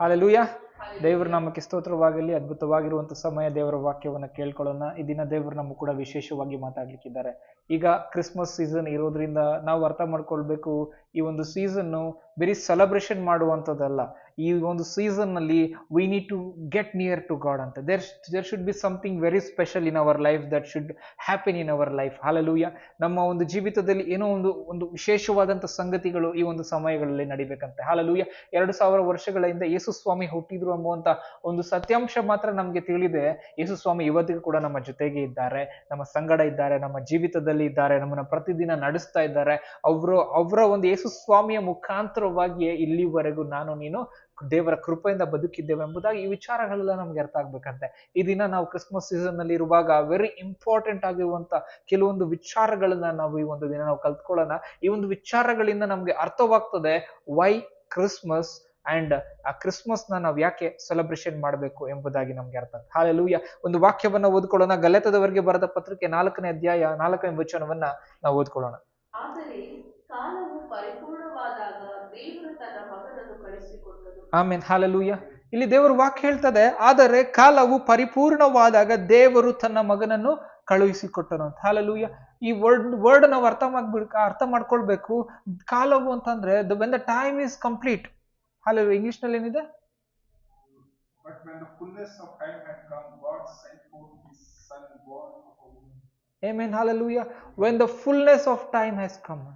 Hallelujah. ದೇವರ ನಾಮಕ್ಕೆ ಸ್ತೋತ್ರವಾಗಲಿ. ಅದ್ಭುತವಾಗಿರುವಂತ ಸಮಯ ದೇವರ ವಾಕ್ಯವನ್ನ ಕೇಳ್ಕೊಳ್ಳೋಣ. ಈ ದಿನ ದೇವರು ನಮಗೂ ಕೂಡ ವಿಶೇಷವಾಗಿ ಮಾತಾಡ್ಲಿಕ್ಕಿದ್ದಾರೆ. ಈಗ ಕ್ರಿಸ್ಮಸ್ ಸೀಸನ್ ಇರೋದ್ರಿಂದ ನಾವು ಅರ್ಥ ಮಾಡ್ಕೊಳ್ಬೇಕು, ಈ ಒಂದು ಸೀಸನ್ ಬರೀ ಸೆಲೆಬ್ರೇಷನ್ ಮಾಡುವಂಥದ್ದಲ್ಲ. ಈ ಒಂದು ಸೀಸನ್ ನಲ್ಲಿ we need to get near to God ಅಂತ. There should be something very special in our life that should happen in our life. Hallelujah. ನಮ್ಮ ಒಂದು ಜೀವಿತದಲ್ಲಿ ಏನೋ ಒಂದು ವಿಶೇಷವಾದಂತ ಸಂಗತಿಗಳು ಈ ಒಂದು ಸಮಯಗಳಲ್ಲಿ ನಡಿಬೇಕಂತೆ. ಹಲ್ಲೆಲೂಯಾ. 2000 ವರ್ಷಗಳ ಹಿಂದೆ ಯೇಸು ಸ್ವಾಮಿ ಹುಟ್ಟಿದ್ರು ಎಂಬುವಂತ ಒಂದು ಸತ್ಯಾಂಶ ಮಾತ್ರ ನಮ್ಗೆ ತಿಳಿದೆ. ಯೇಸು ಸ್ವಾಮಿ ಇವತ್ತಿಗೂ ಕೂಡ ನಮ್ಮ ಜೊತೆಗೆ ಇದ್ದಾರೆ, ನಮ್ಮ ಸಂಗಡ ಇದ್ದಾರೆ, ನಮ್ಮ ಜೀವಿತದಲ್ಲಿ ಇದ್ದಾರೆ, ನಮ್ಮನ್ನ ಪ್ರತಿದಿನ ನಡೆಸ್ತಾ ಇದ್ದಾರೆ. ಅವರ ಒಂದು ಯೇಸು ಸ್ವಾಮಿಯ ಮುಖಾಂತರವಾಗಿಯೇ ಇಲ್ಲಿವರೆಗೂ ನಾನು ನೀನು ದೇವರ ಕೃಪೆಯಿಂದ ಬದುಕಿದ್ದೇವೆ ಎಂಬುದಾಗಿ ಈ ವಿಚಾರಗಳೆಲ್ಲ ನಮ್ಗೆ ಅರ್ಥ ಆಗ್ಬೇಕಂತೆ. ಈ ದಿನ ನಾವು ಕ್ರಿಸ್ಮಸ್ ಸೀಸನ್ ನಲ್ಲಿ ಇರುವಾಗ ವೆರಿ ಇಂಪಾರ್ಟೆಂಟ್ ಆಗಿರುವಂತ ಕೆಲವೊಂದು ವಿಚಾರಗಳನ್ನ ನಾವು ಈ ಒಂದು ದಿನ ನಾವು ಕಲ್ತ್ಕೊಳ್ಳೋಣ. ಈ ಒಂದು ವಿಚಾರಗಳಿಂದ ನಮ್ಗೆ ಅರ್ಥವಾಗ್ತದೆ ವೈ ಕ್ರಿಸ್ಮಸ್ ಅಂಡ್ ಆ ಕ್ರಿಸ್ಮಸ್ ನಾವು ಯಾಕೆ ಸೆಲೆಬ್ರೇಷನ್ ಮಾಡಬೇಕು ಎಂಬುದಾಗಿ ನಮ್ಗೆ ಅರ್ಥ. ಹಲ್ಲೆಲೂಯಾ. ಒಂದು ವಾಕ್ಯವನ್ನ ಓದ್ಕೊಳ್ಳೋಣ. ಗಲಾತ್ಯದವರಿಗೆ ಬರೆದ ಪತ್ರಿಕೆ 4ನೇ ಅಧ್ಯಾಯ 4ನೇ ವಚನವನ್ನ ನಾವು ಓದ್ಕೊಳ್ಳೋಣ. ಆದರೆ ಕಾಲವು ಪರಿಪೂರ್ಣವಾದಾಗ ದೇವರು ತನ್ನ ಮಗನನ್ನು ಕಳುಹಿಸಿಕೊಟ್ಟನು. ಆಮೆನ್. ಹಲ್ಲೆಲೂಯಾ. ಇಲ್ಲಿ ದೇವರು ವಾಕ್ಯ ಹೇಳ್ತದೆ, ಆದರೆ ಕಾಲವು ಪರಿಪೂರ್ಣವಾದಾಗ ದೇವರು ತನ್ನ ಮಗನನ್ನು ಕಳುಹಿಸಿಕೊಟ್ಟನು ಅಂತ. ಹಲ್ಲೆಲೂಯಾ. ಈ ವರ್ಡ್ ನಾವು ಅರ್ಥ ಮಾಡ್ಕೊಳ್ಬೇಕು. ಕಾಲವು ಅಂತಂದ್ರೆ when the time is complete. Hallelujah. English ನಲ್ಲಿ ಏನಿದೆ? But when the fullness of time had come, God sent forth his son born of a woman. Amen. Hallelujah. When the fullness of time has come.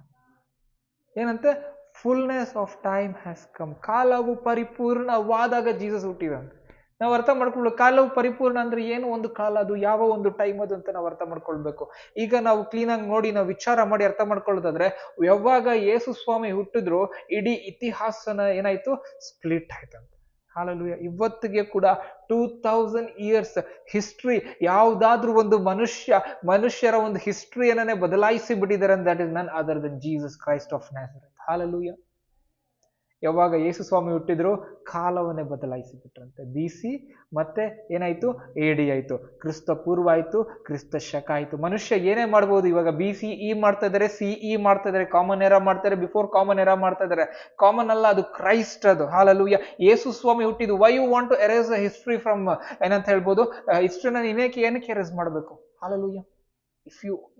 ಏನಂತೆ? Fullness of time has come. ಕಾಲವು ಪರಿಪೂರ್ಣವಾದಾಗ Jesus ಹುಟ್ಟಿದಂತ ನಾವು ಅರ್ಥ ಮಾಡ್ಕೊಳ್ಬೇಕು. ಕಾಲವು ಪರಿಪೂರ್ಣ ಅಂದ್ರೆ ಏನು, ಒಂದು ಕಾಲ ಅದು, ಯಾವ ಒಂದು ಟೈಮ್ ಅದು ಅಂತ ನಾವು ಅರ್ಥ ಮಾಡ್ಕೊಳ್ಬೇಕು. ಈಗ ನಾವು ಕ್ಲೀನಾಗಿ ನೋಡಿ ನಾವು ವಿಚಾರ ಮಾಡಿ ಅರ್ಥ ಮಾಡ್ಕೊಳ್ಳೋದಾದ್ರೆ, ಯಾವಾಗ ಯೇಸು ಸ್ವಾಮಿ ಹುಟ್ಟಿದ್ರು ಇಡೀ ಇತಿಹಾಸನ ಏನಾಯ್ತು? ಸ್ಪ್ಲಿಟ್ ಆಯ್ತಂತ. ಹಲ್ಲೆಲೂಯಾ. ಇವತ್ತಿಗೆ ಕೂಡ 2000 ಇಯರ್ಸ್ ಹಿಸ್ಟ್ರಿ, ಯಾವ್ದಾದ್ರೂ ಒಂದು ಮನುಷ್ಯರ ಒಂದು ಹಿಸ್ಟ್ರಿಯನ್ನೇ ಬದಲಾಯಿಸಿ ಬಿಟ್ಟಿದ್ದಾರೆ. That is none other than Jesus Christ of Nazareth. Hallelujah. ಯಾವಾಗ ಯೇಸು ಸ್ವಾಮಿ ಹುಟ್ಟಿದ್ರು ಕಾಲವನ್ನೇ ಬದಲಾಯಿಸಿ ಬಿಟ್ರಂತೆ. BC ಮತ್ತೆ ಏನಾಯ್ತು? AD ಆಯ್ತು. ಕ್ರಿಸ್ತ ಪೂರ್ವ ಆಯ್ತು, ಕ್ರಿಸ್ತ ಶಕ ಆಯ್ತು. ಮನುಷ್ಯ ಏನೇ ಮಾಡ್ಬೋದು. ಇವಾಗ BCE ಮಾಡ್ತಾ ಇದಾರೆ, CE ಮಾಡ್ತಾ ಇದಾರೆ, ಕಾಮನ್ ಎರಾ ಮಾಡ್ತಾರೆ, ಬಿಫೋರ್ ಕಾಮನ್ ಎರಾ ಮಾಡ್ತಾ ಇದಾರೆ. ಕಾಮನ್ ಅಲ್ಲ, ಅದು ಕ್ರೈಸ್ಟ್ ಅದು. ಹಲ್ಲೆಲೂಯಾ. ಯೇಸು ಸ್ವಾಮಿ ಹುಟ್ಟಿದ್ದು. Why you want to erase the history from ಏನಂತ ಹೇಳ್ಬೋದು? ಹಿಸ್ಟ್ರಿನ ಏನಕ್ಕೆ ಎರೇಸ್ ಮಾಡಬೇಕು? ಹಲ್ಲೆಲೂಯಾ.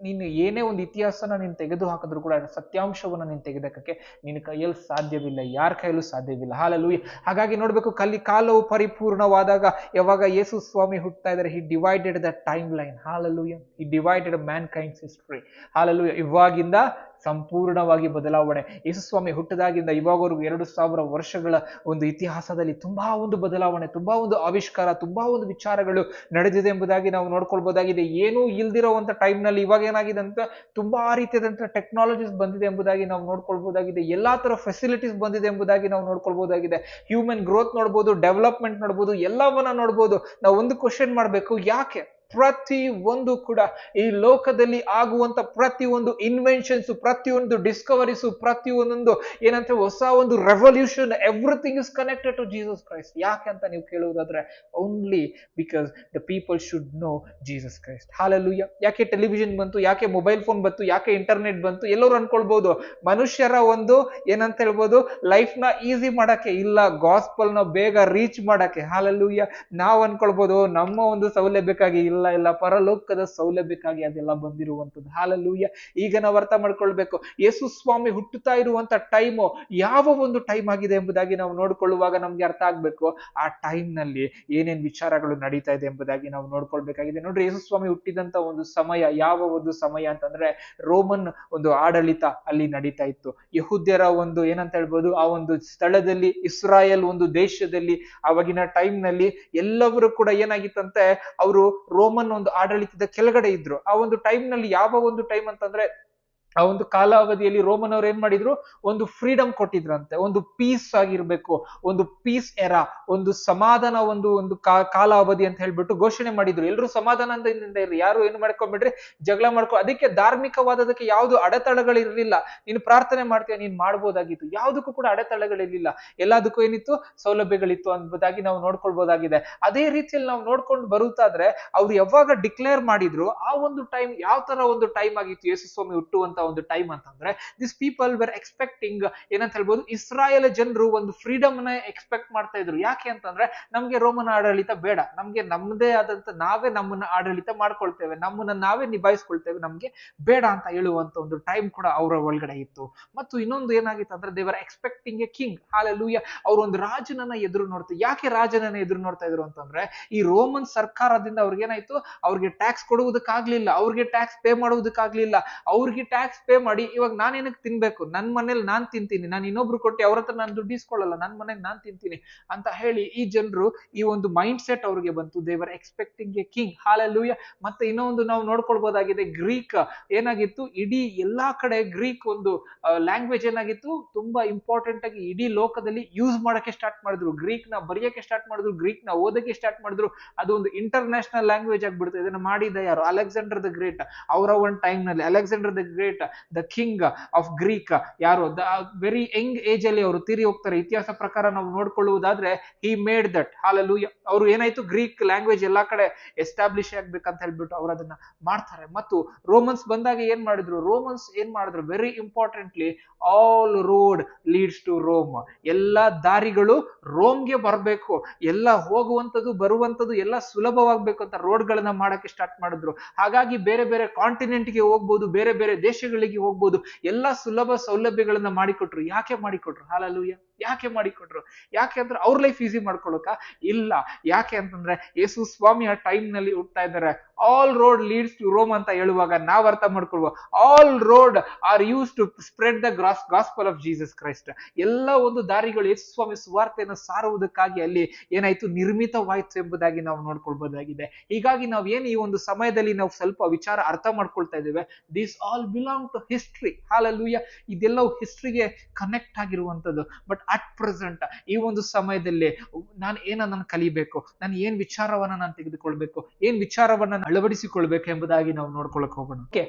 ನೀನು ಏನೇ ಒಂದು ಇತಿಹಾಸನ ನೀನು ತೆಗೆದು ಹಾಕಿದ್ರು ಕೂಡ ಸತ್ಯಾಂಶವನ್ನ ನೀನು ತೆಗೆದಕ್ಕೆ ನಿನ್ನ ಕೈಯಲ್ಲಿ ಸಾಧ್ಯವಿಲ್ಲ, ಯಾರ ಕೈಯಲ್ಲೂ ಸಾಧ್ಯವಿಲ್ಲ. ಹಲ್ಲೆಲೂಯಾ. ಹಾಗಾಗಿ ನೋಡ್ಬೇಕು, ಕಾಲವು ಪರಿಪೂರ್ಣವಾದಾಗ ಯಾವಾಗ ಯೇಸು ಸ್ವಾಮಿ ಹುಟ್ಟುತ್ತಾ ಇದ್ದಾರೆ, he divided the timeline. Hallelujah. He divided mankind's history. Hallelujah. ಇವಾಗಿಂದ ಸಂಪೂರ್ಣವಾಗಿ ಬದಲಾವಣೆ. ಯೇಸು ಸ್ವಾಮಿ ಹುಟ್ಟದಾಗಿಂದ ಇವಾಗವರೆಗೂ 2000 ವರ್ಷಗಳ ಒಂದು ಇತಿಹಾಸದಲ್ಲಿ ತುಂಬಾ ಒಂದು ಬದಲಾವಣೆ, ತುಂಬಾ ಒಂದು ಆವಿಷ್ಕಾರ, ತುಂಬಾ ಒಂದು ವಿಚಾರಗಳು ನಡೆದಿದೆ ಎಂಬುದಾಗಿ ನಾವು ನೋಡ್ಕೊಳ್ಬಹುದಾಗಿದೆ. ಏನೂ ಇಲ್ದಿರೋವಂತ ಟೈಮ್ ನಲ್ಲಿ ಇವಾಗ ಏನಾಗಿದೆ ಅಂತ ತುಂಬಾ ರೀತಿಯಾದಂತಹ ಟೆಕ್ನಾಲಜೀಸ್ ಬಂದಿದೆ ಎಂಬುದಾಗಿ ನಾವು ನೋಡ್ಕೊಳ್ಬಹುದಾಗಿದೆ. ಎಲ್ಲಾ ತರ ಫೆಸಿಲಿಟೀಸ್ ಬಂದಿದೆ ಎಂಬುದಾಗಿ ನಾವು ನೋಡ್ಕೊಳ್ಬಹುದಾಗಿದೆ. ಹ್ಯೂಮನ್ ಗ್ರೋತ್ ನೋಡ್ಬೋದು, ಡೆವಲಪ್ಮೆಂಟ್ ನೋಡ್ಬೋದು, ಎಲ್ಲವನ್ನ ನೋಡ್ಬೋದು. ನಾವು ಒಂದು ಕ್ವಶನ್ ಮಾಡ್ಬೇಕು, ಯಾಕೆ ಪ್ರತಿ ಒಂದು ಕೂಡ ಈ ಲೋಕದಲ್ಲಿ ಆಗುವಂತ ಪ್ರತಿಯೊಂದು ಇನ್ವೆನ್ಷನ್ಸ್, ಪ್ರತಿಯೊಂದು ಡಿಸ್ಕವರೀಸು, ಪ್ರತಿಯೊಂದೊಂದು ಏನಂತ ಹೊಸ ಒಂದು revolution, everything is connected to Jesus Christ. ಯಾಕೆ ಅಂತ ನೀವು ಕೇಳುವುದಾದ್ರೆ, only because the people should know Jesus Christ. Hallelujah. ಯಾಕೆ ಟೆಲಿವಿಷನ್ ಬಂತು, ಯಾಕೆ ಮೊಬೈಲ್ ಫೋನ್ ಬಂತು, ಯಾಕೆ ಇಂಟರ್ನೆಟ್ ಬಂತು? ಎಲ್ಲರೂ ಅನ್ಕೊಳ್ಬಹುದು ಮನುಷ್ಯರ ಒಂದು ಏನಂತ ಹೇಳ್ಬೋದು, ಲೈಫ್ ನ ಈಸಿ ಮಾಡಕ್ಕೆ, ಇಲ್ಲ ಗಾಸ್ಪಲ್ ನ ಬೇಗ ರೀಚ್ ಮಾಡಕ್ಕೆ. ಹಲ್ಲೆಲೂಯಾ. ನಾವು ಅನ್ಕೊಳ್ಬಹುದು ನಮ್ಮ ಒಂದು ಸೌಲಭ್ಯಕ್ಕಾಗಿ, ಇಲ್ಲ ಪರಲೋಕದ ಸೌಲಭ್ಯಕ್ಕಾಗಿ ಅದೆಲ್ಲ ಬಂದಿರುವಂತದ್ದು. ಹಲ್ಲೆಲೂಯಾ. ಈಗ ನಾವು ಅರ್ಥ ಮಾಡ್ಕೊಳ್ಬೇಕು, ಯೇಸು ಸ್ವಾಮಿ ಹುಟ್ಟುತ್ತಾ ಇರುವಂತ ಟೈಮು ಯಾವ ಒಂದು ಟೈಮ್ ಆಗಿದೆ ಎಂಬುದಾಗಿ ನಾವು ನೋಡ್ಕೊಳ್ಳುವಾಗ ನಮ್ಗೆ ಅರ್ಥ ಆಗ್ಬೇಕು, ಆ ಟೈಮ್ ನಲ್ಲಿ ಏನೇನ್ ವಿಚಾರಗಳು ನಡೀತಾ ಇದೆ ಎಂಬುದಾಗಿ ನಾವು ನೋಡ್ಕೊಳ್ಬೇಕಾಗಿದೆ. ನೋಡ್ರಿ, ಯೇಸು ಸ್ವಾಮಿ ಹುಟ್ಟಿದಂತ ಒಂದು ಸಮಯ ಯಾವ ಒಂದು ಸಮಯ ಅಂತಂದ್ರೆ, ರೋಮನ್ ಒಂದು ಆಡಳಿತ ಅಲ್ಲಿ ನಡೀತಾ ಇತ್ತು. ಯಹೂದ್ಯರ ಒಂದು ಏನಂತ ಹೇಳ್ಬೋದು, ಆ ಒಂದು ಸ್ಥಳದಲ್ಲಿ, ಇಸ್ರಾಯೇಲ್ ಒಂದು ದೇಶದಲ್ಲಿ ಆವಾಗಿನ ಟೈಮ್ ನಲ್ಲಿ ಎಲ್ಲವರು ಕೂಡ ಏನಾಗಿತ್ತಂತೆ, ಅವರು ರೋಮನ್ ಒಂದು ಆಡಳಿತದ ಕೆಳಗಡೆ ಇದ್ರು. ಆ ಒಂದು ಟೈಮ್ ನಲ್ಲಿ ಯಾವ ಒಂದು ಟೈಮ್ ಅಂತಂದ್ರೆ, ಆ ಒಂದು ಕಾಲಾವಧಿಯಲ್ಲಿ ರೋಮನ್ ಅವ್ರು ಏನ್ ಮಾಡಿದ್ರು, ಒಂದು ಫ್ರೀಡಮ್ ಕೊಟ್ಟಿದ್ರಂತೆ. ಒಂದು ಪೀಸ್ ಆಗಿರ್ಬೇಕು, ಒಂದು ಪೀಸ್ ಎರಾ, ಒಂದು ಸಮಾಧಾನ ಒಂದು ಕಾಲಾವಧಿ ಅಂತ ಹೇಳ್ಬಿಟ್ಟು ಘೋಷಣೆ ಮಾಡಿದ್ರು. ಎಲ್ರು ಸಮಾಧಾನದಿಂದ ಇರ್ರಿ, ಯಾರು ಏನು ಮಾಡ್ಕೊಂಡ್ಬಿಡ್ರಿ, ಜಗಳ ಅದಕ್ಕೆ ಧಾರ್ಮಿಕವಾದದಕ್ಕೆ ಯಾವ್ದು ಅಡೆತಡೆಗಳಿರ್ಲಿಲ್ಲ. ನೀನು ಪ್ರಾರ್ಥನೆ ಮಾಡ್ತೀಯ, ನೀನ್ ಮಾಡ್ಬೋದಾಗಿತ್ತು. ಯಾವ್ದಕ್ಕೂ ಕೂಡ ಅಡೆತಡೆಗಳಿರ್ಲಿಲ್ಲ, ಎಲ್ಲದಕ್ಕೂ ಏನಿತ್ತು, ಸೌಲಭ್ಯಗಳಿತ್ತು ಎಂಬುದಾಗಿ ನಾವು ನೋಡ್ಕೊಳ್ಬಹುದಾಗಿದೆ. ಅದೇ ರೀತಿಯಲ್ಲಿ ನಾವು ನೋಡ್ಕೊಂಡು ಬರುತ್ತಾದ್ರೆ, ಅವ್ರು ಯಾವಾಗ ಡಿಕ್ಲೇರ್ ಮಾಡಿದ್ರು, ಆ ಒಂದು ಟೈಮ್ ಯಾವ ತರ ಒಂದು ಟೈಮ್ ಆಗಿತ್ತು ಯೇಸು ಸ್ವಾಮಿ ಹುಟ್ಟುವಂತ ಒಂದು ಟೈಮ್ ಅಂತಂದ್ರೆ, ದಿಸ್ ಪೀಪಲ್ ವೆರ್ ಎಕ್ಸ್ಪೆಕ್ಟಿಂಗ್ ಏನಂತ ಹೇಳ್ಬೋದು, ಇಸ್ರಾಯೇಲ್ ಜನರು ಒಂದು ಫ್ರೀಡಮ್ ನ ಎಕ್ಸ್ಪೆಕ್ಟ್ ಮಾಡ್ತಾ ಇದ್ರು. ಯಾಕೆ ಅಂತಂದ್ರೆ, ನಮ್ಗೆ ರೋಮನ್ ಆಡಳಿತ ಬೇಡ, ನಮ್ಗೆ ನಮ್ಮದೇ ಆದಂತ ನಾವೇ ನಮ್ಮನ್ನ ಆಡಳಿತ ಮಾಡ್ಕೊಳ್ತೇವೆ, ನಮ್ಮನ್ನ ನಾವೇ ನಿಭಾಯಿಸ್ಕೊಳ್ತೇವೆ, ನಮ್ಗೆ ಬೇಡ ಅಂತ ಹೇಳುವಂತ ಒಂದು ಟೈಮ್ ಕೂಡ ಅವರ ಒಳಗಡೆ ಇತ್ತು. ಮತ್ತು ಇನ್ನೊಂದು ಏನಾಗಿತ್ತು ಅಂದ್ರೆ, ದೇವರ್ ಎಕ್ಸ್ಪೆಕ್ಟಿಂಗ್ ಎ ಕಿಂಗ್. ಹಾಲೆಲೂಯಾ. ಅವರು ಒಂದು ರಾಜನನ್ನ ಎದುರು ನೋಡ್ತಾರೆ. ಯಾಕೆ ರಾಜನನ್ನ ಎದುರು ನೋಡ್ತಾ ಇದ್ರು ಅಂತಂದ್ರೆ, ಈ ರೋಮನ್ ಸರ್ಕಾರದಿಂದ ಅವ್ರಿಗೇನಾಯ್ತು, ಅವ್ರಿಗೆ ಟ್ಯಾಕ್ಸ್ ಕೊಡುವುದಕ್ಕಾಗ್ಲಿಲ್ಲ, ಅವ್ರಿಗೆ ಟ್ಯಾಕ್ಸ್ ಪೇ ಮಾಡುವುದಕ್ಕಾಗ್ಲಿಲ್ಲ. ಅವ್ರಿಗೆ ಟ್ಯಾಕ್ಸ್ ಪೇ ಮಾಡಿ ಇವಾಗ ನಾನೇನಕ್ಕೆ ತಿನ್ಬೇಕು, ನನ್ ಮನೇಲಿ ನಾನ್ ತಿಂತೀನಿ, ನಾನು ಇನ್ನೊಬ್ರು ಕೊಟ್ಟು ಅವ್ರ ಹತ್ರ ನಾನು ದುಡ್ಡು ಇಸ್ಕೊಳ್ಳಲ್ಲ, ನನ್ ಮನೆಗೆ ನಾನ್ ತಿಂತೀನಿ ಅಂತ ಹೇಳಿ ಈ ಜನರು ಈ ಒಂದು ಮೈಂಡ್ ಸೆಟ್ ಅವ್ರಿಗೆ ಬಂತು. ದೇವರ್ ಎಕ್ಸ್ಪೆಕ್ಟಿಂಗ್ ಎ ಕಿಂಗ್. ಹಾಲೆಲೂಯಾ. ಮತ್ತೆ ಇನ್ನೊಂದು ನಾವು ನೋಡ್ಕೊಳ್ಬಹುದಾಗಿದೆ, ಗ್ರೀಕ್ ಏನಾಗಿತ್ತು, ಇಡೀ ಎಲ್ಲಾ ಕಡೆ ಗ್ರೀಕ್ ಒಂದು ಲ್ಯಾಂಗ್ವೇಜ್ ಏನಾಗಿತ್ತು, ತುಂಬಾ ಇಂಪಾರ್ಟೆಂಟ್ ಆಗಿ ಇಡೀ ಲೋಕದಲ್ಲಿ ಯೂಸ್ ಮಾಡಕ್ಕೆ ಸ್ಟಾರ್ಟ್ ಮಾಡಿದ್ರು. ಗ್ರೀಕ್ ನ ಬರೆಯಕ್ಕೆ ಸ್ಟಾರ್ಟ್ ಮಾಡಿದ್ರು, ಗ್ರೀಕ್ ನ ಓದಕ್ಕೆ ಸ್ಟಾರ್ಟ್ ಮಾಡಿದ್ರು. ಅದು ಒಂದು ಇಂಟರ್ನ್ಯಾಷನಲ್ ಲ್ಯಾಂಗ್ವೇಜ್ ಆಗ್ಬಿಡ್ತು. ಇದನ್ನ ಮಾಡಿದ ಯಾರು? Alexander the great. ಅವರ ಒಂದು ಟೈಮ್ ನಲ್ಲಿ Alexander the great, the king of Greek, ಯಾರು ವೆರಿ ಯಂಗ್ ಏಜ್ ಅಲ್ಲಿ ಅವರು ತೀರಿ ಹೋಗ್ತಾರೆ. ಇತಿಹಾಸ ಪ್ರಕಾರ ನಾವು ನೋಡ್ಕೊಳ್ಳುವುದಾದ್ರೆ, ಹಿ ಮೇಡ್ ದಟ್. ಹಾಲೆಲೂಯಾ. ಅವರು ಏನಾಯ್ತು, ಗ್ರೀಕ್ ಲ್ಯಾಂಗ್ವೇಜ್ ಎಲ್ಲಾ ಕಡೆ ಎಸ್ಟಾಬ್ಲಿಷ್ ಆಗ್ಬೇಕಂತ ಹೇಳ್ಬಿಟ್ಟು ಅವ್ರು ಅದನ್ನ ಮಾಡ್ತಾರೆ. ಮತ್ತು ರೋಮನ್ಸ್ ಬಂದಾಗ ಏನ್ ಮಾಡಿದ್ರು, ರೋಮನ್ಸ್ ಏನ್ ಮಾಡಿದ್ರು, very importantly, all road leads to Rome. ಎಲ್ಲಾ ದಾರಿಗಳು ರೋಮ್ಗೆ ಬರಬೇಕು, ಎಲ್ಲ ಹೋಗುವಂಥದ್ದು ಬರುವಂಥದ್ದು ಎಲ್ಲ ಸುಲಭವಾಗ್ಬೇಕು ಅಂತ ರೋಡ್ಗಳನ್ನ ಮಾಡಕ್ಕೆ ಸ್ಟಾರ್ಟ್ ಮಾಡಿದ್ರು. ಹಾಗಾಗಿ ಬೇರೆ ಬೇರೆ ಕಾಂಟಿನೆಂಟ್ಗೆ ಹೋಗ್ಬೋದು, ಬೇರೆ ಬೇರೆ ದೇಶಗಳಿಗೆ ಹೋಗ್ಬೋದು, ಎಲ್ಲ ಸುಲಭ ಸೌಲಭ್ಯಗಳನ್ನ ಮಾಡಿಕೊಟ್ರು. ಯಾಕೆ ಮಾಡಿಕೊಟ್ರು? ಹಾಲೆಲೂಯಾ. ಯಾಕೆ ಮಾಡಿಕೊಟ್ರು? ಯಾಕೆ ಅಂದ್ರೆ ಅವ್ರ ಲೈಫ್ ಈಸಿ ಮಾಡ್ಕೊಳಕ? ಇಲ್ಲ. ಯಾಕೆ ಅಂತಂದ್ರೆ, ಯೇಸು ಸ್ವಾಮಿ ಆ ಟೈಮ್ ನಲ್ಲಿ ಹುಟ್ತಾ ಇದ್ದಾರೆ. All road leads to Rome ಅಂತ ಹೇಳುವಾಗ ನಾವ್ ಅರ್ಥ ಮಾಡ್ಕೊಳ್ವ, all road are use to spread the gospel of Jesus Christ. ಎಲ್ಲ ಒಂದು ದಾರಿಗಳು ಯೇಸು ಸ್ವಾಮಿ ಸುವಾರ್ತೆಯನ್ನು ಸಾರುವುದಕ್ಕಾಗಿ ಅಲ್ಲಿ ಏನಾಯ್ತು, ನಿರ್ಮಿತವಾಯ್ತು ಎಂಬುದಾಗಿ ನಾವು ನೋಡ್ಕೊಳ್ಬಹುದಾಗಿದೆ. ಹೀಗಾಗಿ ನಾವ್ ಏನ್ ಈ ಒಂದು ಸಮಯದಲ್ಲಿ ನಾವು ಸ್ವಲ್ಪ ವಿಚಾರ ಅರ್ಥ ಮಾಡ್ಕೊಳ್ತಾ ಇದ್ದೇವೆ, this all belong to history. Hallelujah. ಇದೆಲ್ಲವೂ ಹಿಸ್ಟ್ರಿಗೆ ಕನೆಕ್ಟ್ ಆಗಿರುವಂತದ್ದು. ಬಟ್ ಅಟ್ ಪ್ರೆಸೆಂಟ್ ಈ ಒಂದು ಸಮಯದಲ್ಲಿ ನಾನು ಏನನ್ನ ಕಲಿಬೇಕು, ನಾನು ಏನ್ ವಿಚಾರವನ್ನ ನಾನು ತೆಗೆದುಕೊಳ್ಬೇಕು, ಏನ್ ವಿಚಾರವನ್ನ ಅಳವಡಿಸಿಕೊಳ್ಬೇಕು ಎಂಬುದಾಗಿ ನಾವು ನೋಡ್ಕೊಳಕ್ ಹೋಗೋಣ.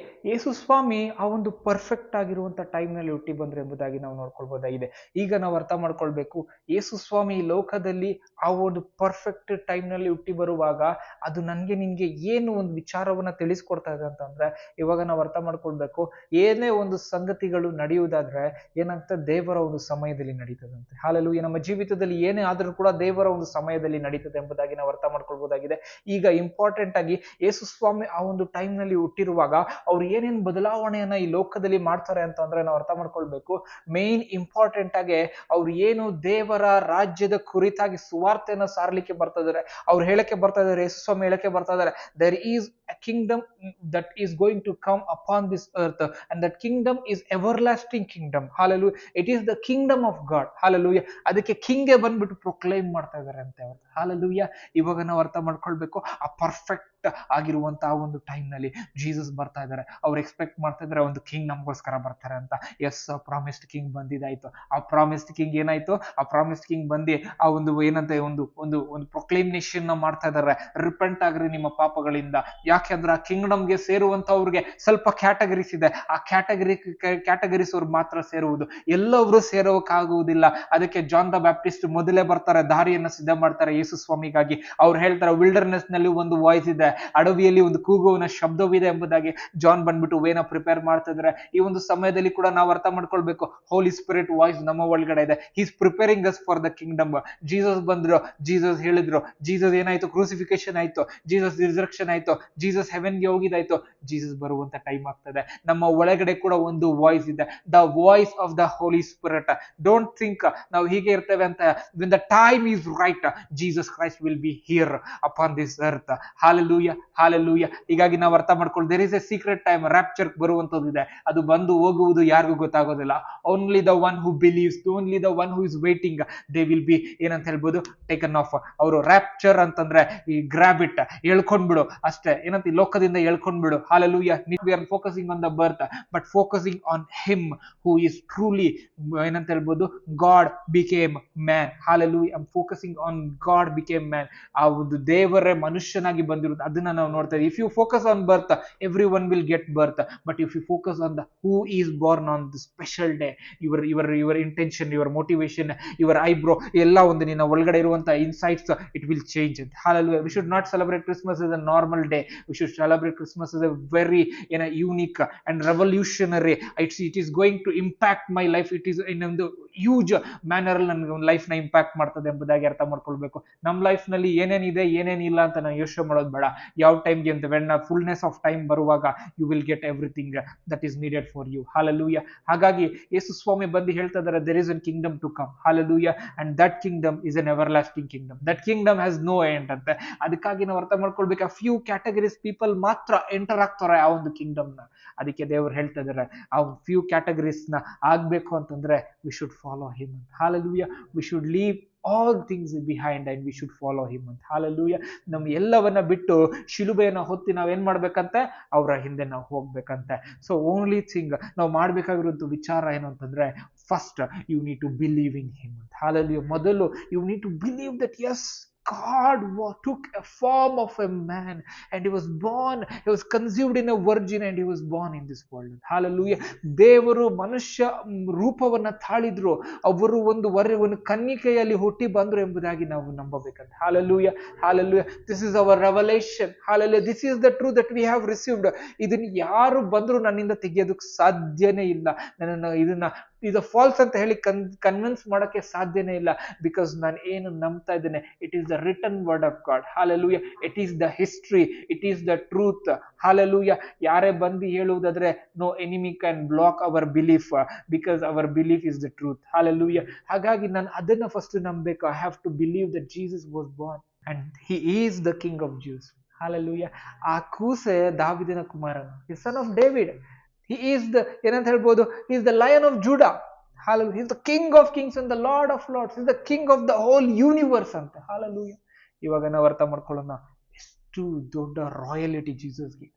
ಯೇಸು ಸ್ವಾಮಿ ಆ ಒಂದು ಪರ್ಫೆಕ್ಟ್ ಆಗಿರುವಂತ ಟೈಮ್ ನಲ್ಲಿ ಹುಟ್ಟಿ ಬಂದ್ರು ಎಂಬುದಾಗಿ ನಾವು ನೋಡ್ಕೊಳ್ಬಹುದಾಗಿದೆ. ಈಗ ನಾವು ಅರ್ಥ ಮಾಡ್ಕೊಳ್ಬೇಕು, ಯೇಸು ಸ್ವಾಮಿ ಈ ಲೋಕದಲ್ಲಿ ಆ ಒಂದು ಪರ್ಫೆಕ್ಟ್ ಟೈಮ್ ನಲ್ಲಿ ಹುಟ್ಟಿ ಬರುವಾಗ ಅದು ನನ್ಗೆ ನಿನ್ಗೆ ಏನು ಒಂದು ವಿಚಾರವನ್ನ ತಿಳಿಸ್ಕೊಡ್ತಾ ಇದೆ ಅಂತಂದ್ರೆ, ಇವಾಗ ನಾವು ಅರ್ಥ ಮಾಡ್ಕೊಳ್ಬೇಕು, ಏನೇ ಒಂದು ಸಂಗತಿಗಳು ನಡೆಯುವುದಾದ್ರೆ ಏನಂತ ದೇವರ ಒಂದು ಸಮಯದಲ್ಲಿ ನಡೀತದಂತೆ. ಹಾಲೆಲೂಯಾ. ನಮ್ಮ ಜೀವಿತದಲ್ಲಿ ಏನೇ ಆದ್ರೂ ಕೂಡ ದೇವರ ಒಂದು ಸಮಯದಲ್ಲಿ ನಡೀತದೆ ಎಂಬುದಾಗಿ ನಾವು ಅರ್ಥ ಮಾಡ್ಕೊಳ್ಬಹುದಾಗಿದೆ. ಈಗ ಇಂಪಾರ್ಟೆಂಟ್ ಆಗಿ ಯೇಸು ಸ್ವಾಮಿ ಆ ಒಂದು ಟೈಮ್ ನಲ್ಲಿ ಹುಟ್ಟಿರುವಾಗ ಅವ್ರು ಏನೇನ್ ಬದಲಾವಣೆಯನ್ನ ಈ ಲೋಕದಲ್ಲಿ ಮಾಡ್ತಾರೆ ಅಂತ ಅಂದ್ರೆ ನಾವು ಅರ್ಥ ಮಾಡ್ಕೊಳ್ಬೇಕು. ಮೇನ್ ಇಂಪಾರ್ಟೆಂಟ್ ಆಗಿ ಅವ್ರು ಏನು ದೇವರ ರಾಜ್ಯದ ಕುರಿತಾಗಿ ಸುವಾರ್ತೆಯನ್ನ ಸಾರ್ಲಿಕ್ಕೆ ಬರ್ತಾ ಇದಾರೆ. ಅವ್ರು ಹೇಳಕ್ಕೆ ಬರ್ತಾ ಇದಾರೆ, ಯೇಸು ಸ್ವಾಮಿ ಹೇಳಕ್ಕೆ ಬರ್ತಾ ಇದಾರೆ, there is a kingdom that is going to come upon this earth, and that kingdom is everlasting kingdom. Hallelujah. It is the kingdom of God. Hallelujah. ಅದಕ್ಕೆ ಕಿಂಗ್ ಬಂದ್ಬಿಟ್ಟು ಪ್ರೊಕ್ಲೈಮ್ ಮಾಡ್ತಾ ಇದಾರೆ ಅಂತ ಅವರು. ಹಾಲೆಲೂಯಾ. ಇವಾಗ ನಾವು ಅರ್ಥ ಮಾಡ್ಕೊಳ್ಬೇಕು, ಆ ಪರ್ಫೆಕ್ಟ್ ಆಗಿರುವಂತಹ ಒಂದು ಟೈಮ್ ನಲ್ಲಿ ಜೀಸಸ್ ಬರ್ತಾ ಇದಾರೆ. ಅವ್ರು ಎಕ್ಸ್ಪೆಕ್ಟ್ ಮಾಡ್ತಾ ಇದಾರೆ ಒಂದು ಕಿಂಗ್ ನಮಗೋಸ್ಕರ ಬರ್ತಾರೆ ಅಂತ. ಎಸ್, ಪ್ರಾಮಿಸ್ಡ್ ಕಿಂಗ್ ಬಂದಿದ್ದಾಯ್ತು. ಆ ಪ್ರಾಮಿಸ್ಡ್ ಕಿಂಗ್ ಏನಾಯ್ತು, ಆ ಪ್ರಾಮಿಸ್ಡ್ ಕಿಂಗ್ ಬಂದು ಆ ಒಂದು ಏನಂತ ಒಂದು ಒಂದು ಒಂದು ಪ್ರೊಕ್ಲೇಮಿನೇಷನ್ ಮಾಡ್ತಾ ಇದಾರೆ, ರಿಪೆಂಟ್ ಆಗ್ರಿ ನಿಮ್ಮ ಪಾಪಗಳಿಂದ. ಯಾಕೆಂದ್ರೆ ಆ ಕಿಂಗ್ಡಮ್ಗೆ ಸೇರುವಂತವ್ರಿಗೆ ಸ್ವಲ್ಪ ಕ್ಯಾಟಗರೀಸ್ ಇದೆ. ಆ ಕ್ಯಾಟಗರೀಸ್ ಅವ್ರು ಮಾತ್ರ ಸೇರುವುದು, ಎಲ್ಲವರು ಸೇರೋಕ್ಕಾಗುವುದಿಲ್ಲ. ಅದಕ್ಕೆ ಜಾನ್ ದ ಬ್ಯಾಪ್ಟಿಸ್ಟ್ ಮೊದಲೇ ಬರ್ತಾರೆ, ದಾರಿಯನ್ನ ಸಿದ್ಧ ಮಾಡ್ತಾರೆ ಯೇಸು ಸ್ವಾಮಿಗಾಗಿ. ಅವ್ರು ಹೇಳ್ತಾರೆ, ವಿಲ್ಡರ್ನೆಸ್ ನಲ್ಲಿ ಒಂದು ವಾಯ್ಸ್ ಇದೆ, ಅಡವಿಯಲ್ಲಿ ಒಂದು ಕೂಗುವನ ಶಬ್ದವಿದೆ ಎಂಬುದಾಗಿ ಜಾನ್ ಬಂದ್ಬಿಟ್ಟು ವೇನ ಪ್ರಿಪೇರ್ ಮಾಡ್ತಾ ಇದ್ದಾರೆ. ಈ ಒಂದು ಸಮಯದಲ್ಲಿ ಕೂಡ ನಾವು ಅರ್ಥ ಮಾಡ್ಕೊಳ್ಬೇಕು, ಹೋಲಿ ಸ್ಪಿರಿಟ್ ವಾಯ್ಸ್ ನಮ್ಮ ಒಳಗಡೆ ಇದೆ. Is preparing us for the kingdom. Jesus ಬಂದ್ರು, ಜೀಸಸ್ ಹೇಳಿದ್ರು, ಜೀಸಸ್ ಏನಾಯ್ತು, ಕ್ರೂಸಿಫಿಕೇಶನ್ ಆಯ್ತು, ಜೀಸಸ್ ರಿಸರೆಕ್ಷನ್ ಆಯ್ತು, ಜೀಸಸ್ ಹೆವೆನ್ಗೆ ಹೋಗಿದಾಯ್ತು, ಜೀಸಸ್ ಬರುವಂತ ಟೈಮ್ ಆಗ್ತದೆ. ನಮ್ಮ ಒಳಗಡೆ ಕೂಡ ಒಂದು ವಾಯ್ಸ್ ಇದೆ, the voice of the holy spirit. Don't think ನಾವು ಹೀಗೆ ಇರ್ತೇವೆ ಅಂತ. when the time is right, Jesus Christ will be here upon this earth. Hallelujah, hallelujah. ಹೀಗಾಗಿ ನಾವು ಅರ್ಥ ಮಾಡ್ಕೊಳ್ಳಿ, there is a secret time, rapture ಬರುವಂತದ್ದು ಇದೆ. ಅದು ಬಂದು ಹೋಗುವುದು ಯಾರಿಗೂ ಗೊತ್ತಾಗೋದಿಲ್ಲ. only the one who believes, only the one who is waiting, they will be ಏನಂತ ಹೇಳ್ಬೋದು, taken off. ಅವರು rapture ಅಂತಂದ್ರೆ ಈ grab it, ಹೇಳ್ಕೊಂಡ್ಬಿಡು ಅಷ್ಟೇ. ಏನಂತ, ಈ ಲೋಕದಿಂದ ಹೇಳ್ಕೊಂಡ್ಬಿಡು. Hallelujah. We are focusing on the birth, but focusing on him who is truly ಏನಂತ ಹೇಳ್ಬೋದು, God became man. Hallelujah. I'm focusing on God became man. ಆ ಒಂದು ದೇವರೇ ಮನುಷ್ಯನಾಗಿ ಬಂದಿರೋದು, ಅದನ್ನ ನಾವು ನಾವು ನೋಡ್ತಾ ಇದ್ದೀವಿ. If you focus on birth, everyone will get birth. But if you focus on the who is born on the special day, your intention, your motivation, your eyebrow ಎಲ್ಲ ಒಂದು ನಿನ್ನ ಒಳಗಡೆ ಇರುವಂತಹ ಇನ್ಸೈಟ್ಸ್, ಇಟ್ ವಿಲ್ ಚೇಂಜ್ ಅಂತ. Hallelujah. We should not celebrate Christmas as a normal day. We should celebrate Christmas as a very unique and revolutionary. It is going to impact my life. It is in ಒಂದು huge manner ಅಲ್ಲಿ ನನ್ನ life ನ impact ಮಾಡ್ತದೆ ಎಂಬುದಾಗಿ ಅರ್ಥ ಮಾಡ್ಕೊಳ್ಬೇಕು. ನಮ್ಮ life ನಲ್ಲಿ ಏನೇನಿದೆ ಏನೇನಿಲ್ಲ ಅಂತ ನಾವು ಯೋಚನೆ ಮಾಡೋದು ಬೇಡ. ಯಾವ ಟೈಮ್ಗೆ ಅಂತ, ವೆನ್ ಫುಲ್ನೆಸ್ ಆಫ್ ಟೈಮ್ ಬರುವಾಗ you will get everything that is needed for you. Hallelujah. ಹಾಗಾಗಿ ಯೇಸು ಸ್ವಾಮಿ ಬಂದು ಹೇಳ್ತಾ ಇದ್ದಾರೆ, there is a kingdom to come. Hallelujah. And that kingdom is an everlasting kingdom. That kingdom has no end ಅಂತೆ. ಅದಕ್ಕಾಗಿ ನಾವು ಅರ್ಥ ಮಾಡ್ಕೊಳ್ಬೇಕು, ಆ ಫ್ಯೂ ಕ್ಯಾಟಗರೀಸ್ ಪೀಪಲ್ ಮಾತ್ರ ಎಂಟರ್ ಆಗ್ತಾರೆ ಆ ಒಂದು ಕಿಂಗ್ಡಮ್ ನ. ಅದಕ್ಕೆ ದೇವರು ಹೇಳ್ತಾ ಇದ್ದಾರೆ, ಆ ಫ್ಯೂ ಕ್ಯಾಟಗರೀಸ್ ನ ಆಗ್ಬೇಕು ಅಂತಂದ್ರೆ we should follow him. Hallelujah. We should leave all things behind and we should follow him ಅಂತ. Hallelujah. ನಮ್ಮ ಎಲ್ಲವನ್ನ ಬಿಟ್ಟು ಶಿಲುಬೆಯನ್ನ ಹೊತ್ತಿ ನಾವೇನ್ ಮಾಡ್ಬೇಕಂತೆ, ಅವರ ಹಿಂದೆ ನಾವು ಹೋಗ್ಬೇಕಂತೆ. ಸೊ ಓನ್ಲಿ ಥಿಂಗ್ ನಾವು ಮಾಡ್ಬೇಕಾಗಿರುವಂತ ವಿಚಾರ ಏನು ಅಂತಂದ್ರೆ, first you need to believe in him ಅಂತ. Hallelujah. ಮೊದಲು you need to believe that yes, God took a form of a man and he was born, he was conceived in a virgin and he was born in this world. Hallelujah. ದೇವರು ಮನುಷ್ಯ ರೂಪವನ್ನ ತಾಳಿದ್ರು, ಅವರು ಒಂದು ಕನ್ನಿಕೆಯಲ್ಲಿ ಹುಟ್ಟಿ ಬಂದ್ರು ಎಂಬುದಾಗಿ ನಾವು ನಂಬಬೇಕಂತ. Hallelujah. Hallelujah. This is our revelation. Hallelujah. This is the truth that we have received. ಇದನ್ನ ಯಾರು ಬಂದ್ರು ನನ್ನಿಂದ ತೆಗೆಯೋದಕ್ಕೆ ಸಾಧ್ಯನೇ ಇಲ್ಲ. ಇದನ್ನ ಇದು ಫಾಲ್ಸ್ ಅಂತ ಹೇಳಿ ಕನ್ವಿನ್ಸ್ ಮಾಡಕ್ಕೆ ಸಾಧ್ಯನೇ ಇಲ್ಲ. ಬಿಕಾಸ್ ನಾನು ಏನು ನಂಬ್ತಾ ಇದ್ದೇನೆ, it is the written word of God. Hallelujah. It is the history, it is the truth. Hallelujah. ಯಾರೇ ಬಂದು ಹೇಳುವುದಾದ್ರೆ, no enemy can block our belief, because our belief is the truth. Hallelujah. ಹಾಗಾಗಿ ನಾನು ಅದನ್ನ ಫಸ್ಟ್ ನಂಬಬೇಕು. I have to believe that Jesus was born and he is the king of Jews. Hallelujah. ಆ ಕೂಸೆ ದಾವಿದನ ಕುಮಾರನು, the son of David. He is the, ಏನಂತ ಹೇಳ್ಬೋದು, he is the lion of Judah. Hallelujah. He is the king of kings and the lord of lords. He is the king of the whole universe ಅಂತ. Hallelujah. ಇವಾಗ ನಾವು ಅರ್ಥ ಮಾಡ್ಕೊಳ್ಳೋಣ, ಎಷ್ಟು ದೊಡ್ಡ royalty ಜೀಸಸ್ಗೆ,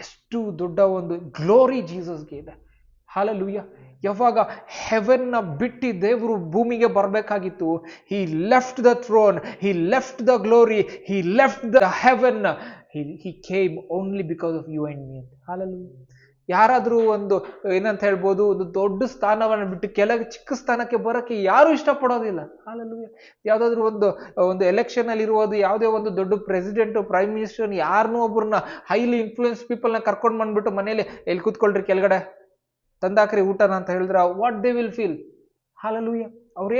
ಎಷ್ಟು ದೊಡ್ಡ ಒಂದು ಗ್ಲೋರಿ ಜೀಸಸ್ಗೆ ಇದೆ. Hallelujah. ಯಾವಾಗ ಹೆವೆನ್ ನ ಬಿಟ್ಟು ದೇವರು ಭೂಮಿಗೆ ಬರಬೇಕಾಗಿತ್ತು, he left the throne, he left the glory, he left the heaven, he came only because of you and me. Hallelujah. ಯಾರಾದ್ರೂ ಒಂದು ಏನಂತ ಹೇಳ್ಬೋದು, ಒಂದು ದೊಡ್ಡ ಸ್ಥಾನವನ್ನು ಬಿಟ್ಟು ಕೆಳಗೆ ಚಿಕ್ಕ ಸ್ಥಾನಕ್ಕೆ ಬರೋಕ್ಕೆ ಯಾರು ಇಷ್ಟಪಡೋದಿಲ್ಲ. Hallelujah. ಯಾವ್ದಾದ್ರು ಒಂದು ಎಲೆಕ್ಷನ್ ಅಲ್ಲಿ ಇರುವುದು, ಯಾವುದೇ ಒಂದು ದೊಡ್ಡ ಪ್ರೆಸಿಡೆಂಟ್, ಪ್ರೈಮ್ ಮಿನಿಸ್ಟರ್, ಯಾರನ್ನೂ ಒಬ್ಬರನ್ನ ಹೈಲಿ ಇನ್ಫ್ಲೂಯೆನ್ಸ್ ಪೀಪಲ್ ನ ಕರ್ಕೊಂಡ್ ಬಂದ್ಬಿಟ್ಟು ಮನೇಲಿ ಎಲ್ಲಿ ಕೂತ್ಕೊಳ್ರಿ ಕೆಳಗಡೆ ತಂದಾಕ್ರಿ ಊಟನ ಅಂತ ಹೇಳಿದ್ರೆ, what they will feel. Hallelujah. ಅವ್ರು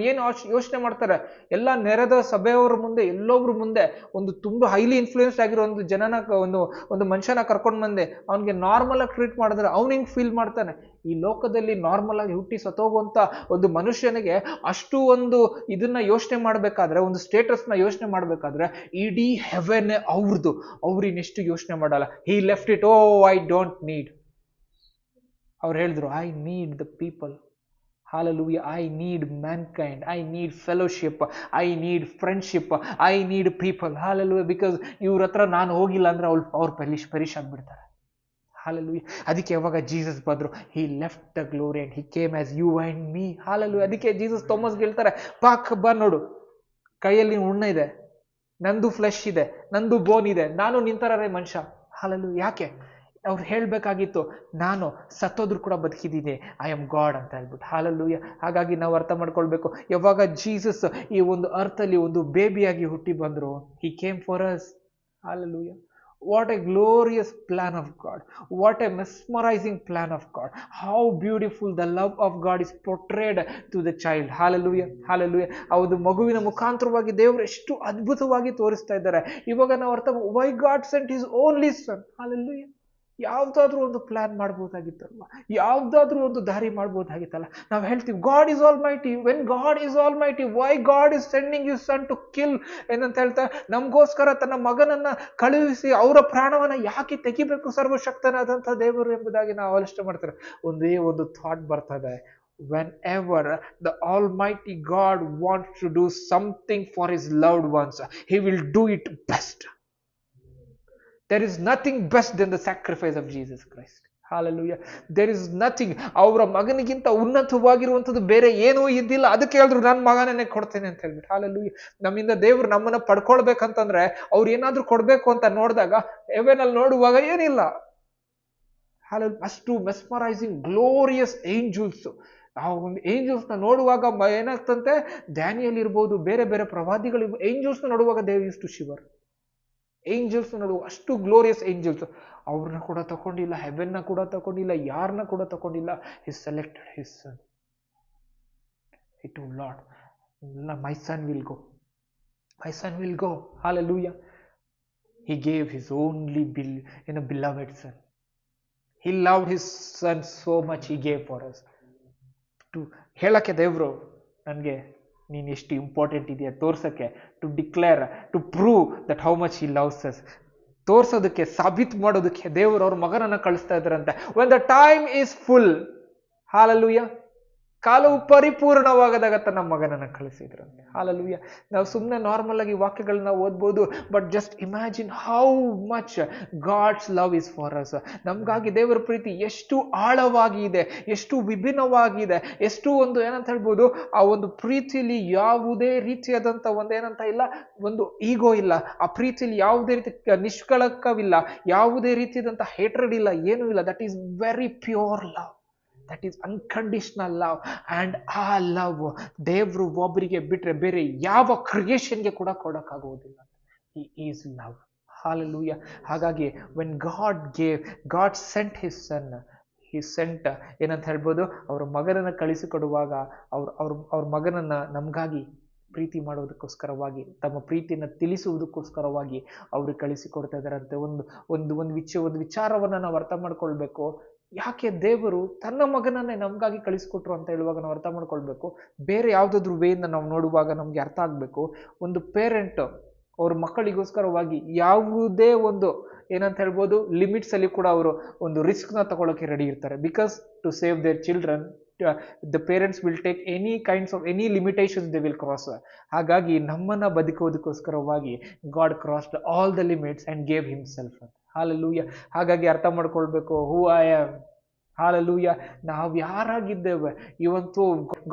ಏನು ಯೋಚನೆ ಮಾಡ್ತಾರೆ, ಎಲ್ಲ ನೆರೆದ ಸಭೆಯವರ ಮುಂದೆ, ಎಲ್ಲೊಬ್ರು ಮುಂದೆ ಒಂದು ತುಂಬಾ ಹೈಲಿ ಇನ್ಫ್ಲೂಯೆನ್ಸ್ಡ್ ಆಗಿರೋ ಒಂದು ಜನನ, ಒಂದು ಮನುಷ್ಯನ ಕರ್ಕೊಂಡ್ ಬಂದೆ ಅವ್ನಿಗೆ ನಾರ್ಮಲ್ ಆಗಿ ಟ್ರೀಟ್ ಮಾಡಿದ್ರೆ ಅವ್ನು ಹಿಂಗ್ ಫೀಲ್ ಮಾಡ್ತಾನೆ. ಈ ಲೋಕದಲ್ಲಿ ನಾರ್ಮಲ್ ಆಗಿ ಹುಟ್ಟಿ ಸತ್ತೋಗುವಂತ ಒಂದು ಮನುಷ್ಯನಿಗೆ ಅಷ್ಟು ಒಂದು ಇದನ್ನ ಯೋಚನೆ ಮಾಡ್ಬೇಕಾದ್ರೆ, ಒಂದು ಸ್ಟೇಟಸ್ ನ ಯೋಚನೆ ಮಾಡ್ಬೇಕಾದ್ರೆ, ಇಡೀ ಹೆವೆನ್ ಅವ್ರದ್ದು, ಅವ್ರಿನೆಷ್ಟು ಯೋಚನೆ ಮಾಡಲ್ಲ. He left it, oh I don't need. ಅವ್ರು ಹೇಳಿದ್ರು, I need the people. Hallelujah. I need mankind. I need fellowship. I need friendship. I need people. Hallelujah. Because ಇವ್ರ ಹತ್ರ ನಾನು ಹೋಗಿಲ್ಲ ಅಂದ್ರೆ ಅವ್ರು ಪೆರಿಶ್ ಆಗ್ಬಿಡ್ತಾರೆ. Hallelujah. ಅದಕ್ಕೆ ಯಾವಾಗ ಜೀಸಸ್ ಬಂದ್ರು, he left the glory and he came as you and me. Hallelujah. ಅದಕ್ಕೆ ಜೀಸಸ್ ಥಾಮಸ್ಗೆ ಹೇಳ್ತಾರೆ, ಬಾ ನೋಡು, ಕೈಯಲ್ಲಿ ಉಣ್ಣ ಇದೆ, ನಂದು ಫ್ಲೆಶ್ ಇದೆ, ನಂದು ಬೋನ್ ಇದೆ, ನಾನು ನಿಂತರೇ ಮನುಷ್ಯ. Hallelujah. ಯಾಕೆ ಅವ್ರು ಹೇಳ್ಬೇಕಾಗಿತ್ತು, ನಾನು ಸತ್ತೋದ್ರು ಕೂಡ ಬದುಕಿದ್ದೀನಿ, ಐ ಆಮ್ ಗಾಡ್ ಅಂತ ಹೇಳ್ಬಿಟ್ಟು. Hallelujah. ಹಾಗಾಗಿ ನಾವು ಅರ್ಥ ಮಾಡ್ಕೊಳ್ಬೇಕು, ಯಾವಾಗ ಜೀಸಸ್ ಈ ಒಂದು ಅರ್ಥಲ್ಲಿ ಒಂದು ಬೇಬಿಯಾಗಿ ಹುಟ್ಟಿ ಬಂದ್ರು, he came for us. Hallelujah. What a glorious plan of God. What a mesmerizing plan of God. How beautiful the love of God is portrayed to the child. Hallelujah. Hallelujah. ಆ ಒಂದು ಮಗುವಿನ ಮುಖಾಂತರವಾಗಿ ದೇವರು ಎಷ್ಟು ಅದ್ಭುತವಾಗಿ ತೋರಿಸ್ತಾ ಇದ್ದಾರೆ. ಇವಾಗ ನಾವು ಅರ್ಥ, why God sent his only son. Hallelujah. ಯಾವ್ದಾದ್ರೂ ಒಂದು ಪ್ಲಾನ್ ಮಾಡ್ಬೋದಾಗಿತ್ತಲ್ವ, ಯಾವ್ದಾದ್ರೂ ಒಂದು ದಾರಿ ಮಾಡ್ಬೋದಾಗಿತ್ತಲ್ಲ. ನಾವು ಹೇಳ್ತೀವಿ God is almighty. When God is almighty, why God is sending his son to kill ಏನಂತ ಹೇಳ್ತಾ, ನಮಗೋಸ್ಕರ ತನ್ನ ಮಗನನ್ನ ಕಳುಹಿಸಿ ಅವರ ಪ್ರಾಣವನ್ನ ಯಾಕೆ ತೆಗಿಬೇಕು ಸರ್ವಶಕ್ತನಾದಂತಹ ದೇವರು ಎಂಬುದಾಗಿ ನಾವು ಆಲೋಚನೆ ಮಾಡ್ತಾರೆ. ಒಂದೇ ಒಂದು ಥಾಟ್ ಬರ್ತದೆ, whenever the Almighty God wants to do something for his loved ones, he will do it best. There is nothing best than the sacrifice of Jesus Christ. Hallelujah. There is nothing. ಅವರ ಮಗನಿಗಿಂತ ಉನ್ನತವಾಗಿರುವಂಥದ್ದು ಬೇರೆ ಏನೂ ಇದ್ದಿಲ್ಲ. ಅದಕ್ಕೆ ಹೇಳಿದ್ರು ನನ್ನ ಮಗನನ್ನೇ ಕೊಡ್ತೇನೆ ಅಂತ ಹೇಳ್ಬಿಟ್ಟು. ಹಾಲೆಲೂಯ. ನಮ್ಮಿಂದ ದೇವ್ರು ನಮ್ಮನ್ನ ಪಡ್ಕೊಳ್ಬೇಕಂತಂದ್ರೆ ಅವ್ರು ಏನಾದ್ರೂ ಕೊಡ್ಬೇಕು ಅಂತ ನೋಡಿದಾಗ ಹೆವೆನಲ್ಲಿ ನೋಡುವಾಗ ಏನಿಲ್ಲ. ಅಷ್ಟು ಮೆಸ್ಮರೈಸಿಂಗ್ ಗ್ಲೋರಿಯಸ್ ಏಂಜಲ್ಸ್. ಆ ಒಂದು ಏಂಜಲ್ಸ್ ನ ನೋಡುವಾಗ ಏನಾಗ್ತಂತೆ, ಡ್ಯಾನಿಯಲ್ ಇರ್ಬೋದು, ಬೇರೆ ಬೇರೆ ಪ್ರವಾದಿಗಳು ಏಂಜಲ್ಸ್ ನ ನೋಡುವಾಗ ದೇವ್ ಯೂಸ್ ಟು ಶಿವರ್. ಏಂಜಲ್ಸ್ ನೋಡುವ ಅಷ್ಟು ಗ್ಲೋರಿಯಸ್ ಏಂಜಲ್ಸ್. ಅವ್ರನ್ನ ಕೂಡ ತಗೊಂಡಿಲ್ಲ, ಹೆವೆನ್ ನ ಕೂಡ ತಗೊಂಡಿಲ್ಲ, ಯಾರನ್ನ ಕೂಡ ತಗೊಂಡಿಲ್ಲ. He selected his son. He told Lord, my son will go, my son will go. Hallelujah. He gave his only beloved son. He loved his son so much, he gave for us. To ಹೇಳಕ್ಕೆ ದೇವ್ರು ನನಗೆ ನೀನು ಎಷ್ಟು important ಇದೆಯಾ ತೋರ್ಸಕ್ಕೆ, to declare, to prove that how much he loves us, ತೋರ್ಸೋದಕ್ಕೆ, ಸಾಬೀತು ಮಾಡೋದಕ್ಕೆ ದೇವರು ಅವ್ರ ಮಗನನ್ನ ಕಳಿಸ್ತಾ ಇದ್ದಾರಂತೆ. when the time is full, hallelujah, ಕಾಲವು ಪರಿಪೂರ್ಣವಾಗದಾಗ ತನ್ನ ಮಗನನ್ನ ಕಳಿಸಿದ್ರಂತೆ. ಹಾಲೆಲೂಯಾ. ನಾವು ಸುಮ್ಮನೆ ನಾರ್ಮಲ್ ಆಗಿ ವಾಕ್ಯಗಳನ್ನ ಓದ್ಬೋದು, but just imagine how much God's love is for us. ನಮ್ಗಾಗಿ ದೇವರ ಪ್ರೀತಿ ಎಷ್ಟು ಆಳವಾಗಿ ಇದೆ, ಎಷ್ಟು ವಿಭಿನ್ನವಾಗಿದೆ, ಎಷ್ಟು ಒಂದು ಏನಂತ ಹೇಳ್ಬೋದು, ಆ ಒಂದು ಪ್ರೀತಿಲಿ ಯಾವುದೇ ರೀತಿಯಾದಂಥ ಒಂದು ಏನಂತ ಇಲ್ಲ, ಒಂದು ಈಗೋ ಇಲ್ಲ. ಆ ಪ್ರೀತಿಲಿ ಯಾವುದೇ ರೀತಿ ನಿಷ್ಕಳಂಕವಿಲ್ಲ, ಯಾವುದೇ ರೀತಿಯಾದಂಥ ಹೇಟ್ರೆಡ್ ಇಲ್ಲ, ಏನೂ ಇಲ್ಲ. That is very pure love. That is unconditional love. And ಆ ಲವ್ ದೇವರು ಒಬ್ಬರಿಗೆ ಬಿಟ್ರೆ ಬೇರೆ ಯಾವ ಕ್ರಿಯೇಷನ್ಗೆ ಕೂಡ ಕೊಡಕ್ಕಾಗುವುದಿಲ್ಲ. He is love. Hallelujah. ಹಾಗಾಗಿ when God sent his son, he sent ಏನಂತ ಹೇಳ್ಬೋದು, ಅವರ ಮಗನನ್ನ ಕಳಿಸಿಕೊಡುವಾಗ ಅವ್ರ ಮಗನನ್ನ ನಮ್ಗಾಗಿ ಪ್ರೀತಿ ಮಾಡೋದಕ್ಕೋಸ್ಕರವಾಗಿ, ತಮ್ಮ ಪ್ರೀತಿಯನ್ನ ತಿಳಿಸುವುದಕ್ಕೋಸ್ಕರವಾಗಿ ಅವರು ಕಳಿಸಿಕೊಡ್ತಾ ಇದ್ದಾರಂತೆ. ಒಂದು ವಿಚಾರವನ್ನ ನಾವು ಅರ್ಥ ಮಾಡ್ಕೊಳ್ಬೇಕು. ಯಾಕೆ ದೇವರು ತನ್ನ ಮಗನನ್ನೇ ನಮ್ಗಾಗಿ ಕಳಿಸ್ಕೊಟ್ರು ಅಂತ ಹೇಳುವಾಗ ನಾವು ಅರ್ಥ ಮಾಡ್ಕೊಳ್ಬೇಕು. ಬೇರೆ ಯಾವುದಾದ್ರೂ ವೇಯಿಂದ ನಾವು ನೋಡುವಾಗ ನಮ್ಗೆ ಅರ್ಥ ಆಗ್ಬೇಕು. ಒಂದು ಪೇರೆಂಟ್ ಅವ್ರ ಮಕ್ಕಳಿಗೋಸ್ಕರವಾಗಿ ಯಾವುದೇ ಒಂದು ಏನಂತ ಹೇಳ್ಬೋದು ಲಿಮಿಟ್ಸ್ ಅಲ್ಲಿ ಕೂಡ ಅವರು ಒಂದು ರಿಸ್ಕ್ ನ ತಗೊಳ್ಳೋಕೆ ರೆಡಿ ಇರ್ತಾರೆ. Because to save their children, the parents will take any limitations they will cross. ಹಾಗಾಗಿ ನಮ್ಮನ್ನ ಬದುಕೋದಕ್ಕೋಸ್ಕರವಾಗಿ God crossed all the limits and gave himself. Hallelujah. ಹಾಗಾಗಿ ಅರ್ಥ ಮಾಡ್ಕೊಳ್ಬೇಕು, ಹೂ ಐ ಆಮ್. ಹಾಲೆಲೂಯಾ. ನಾವು ಯಾರಾಗಿದ್ದೇವೆ ಇವತ್ತು.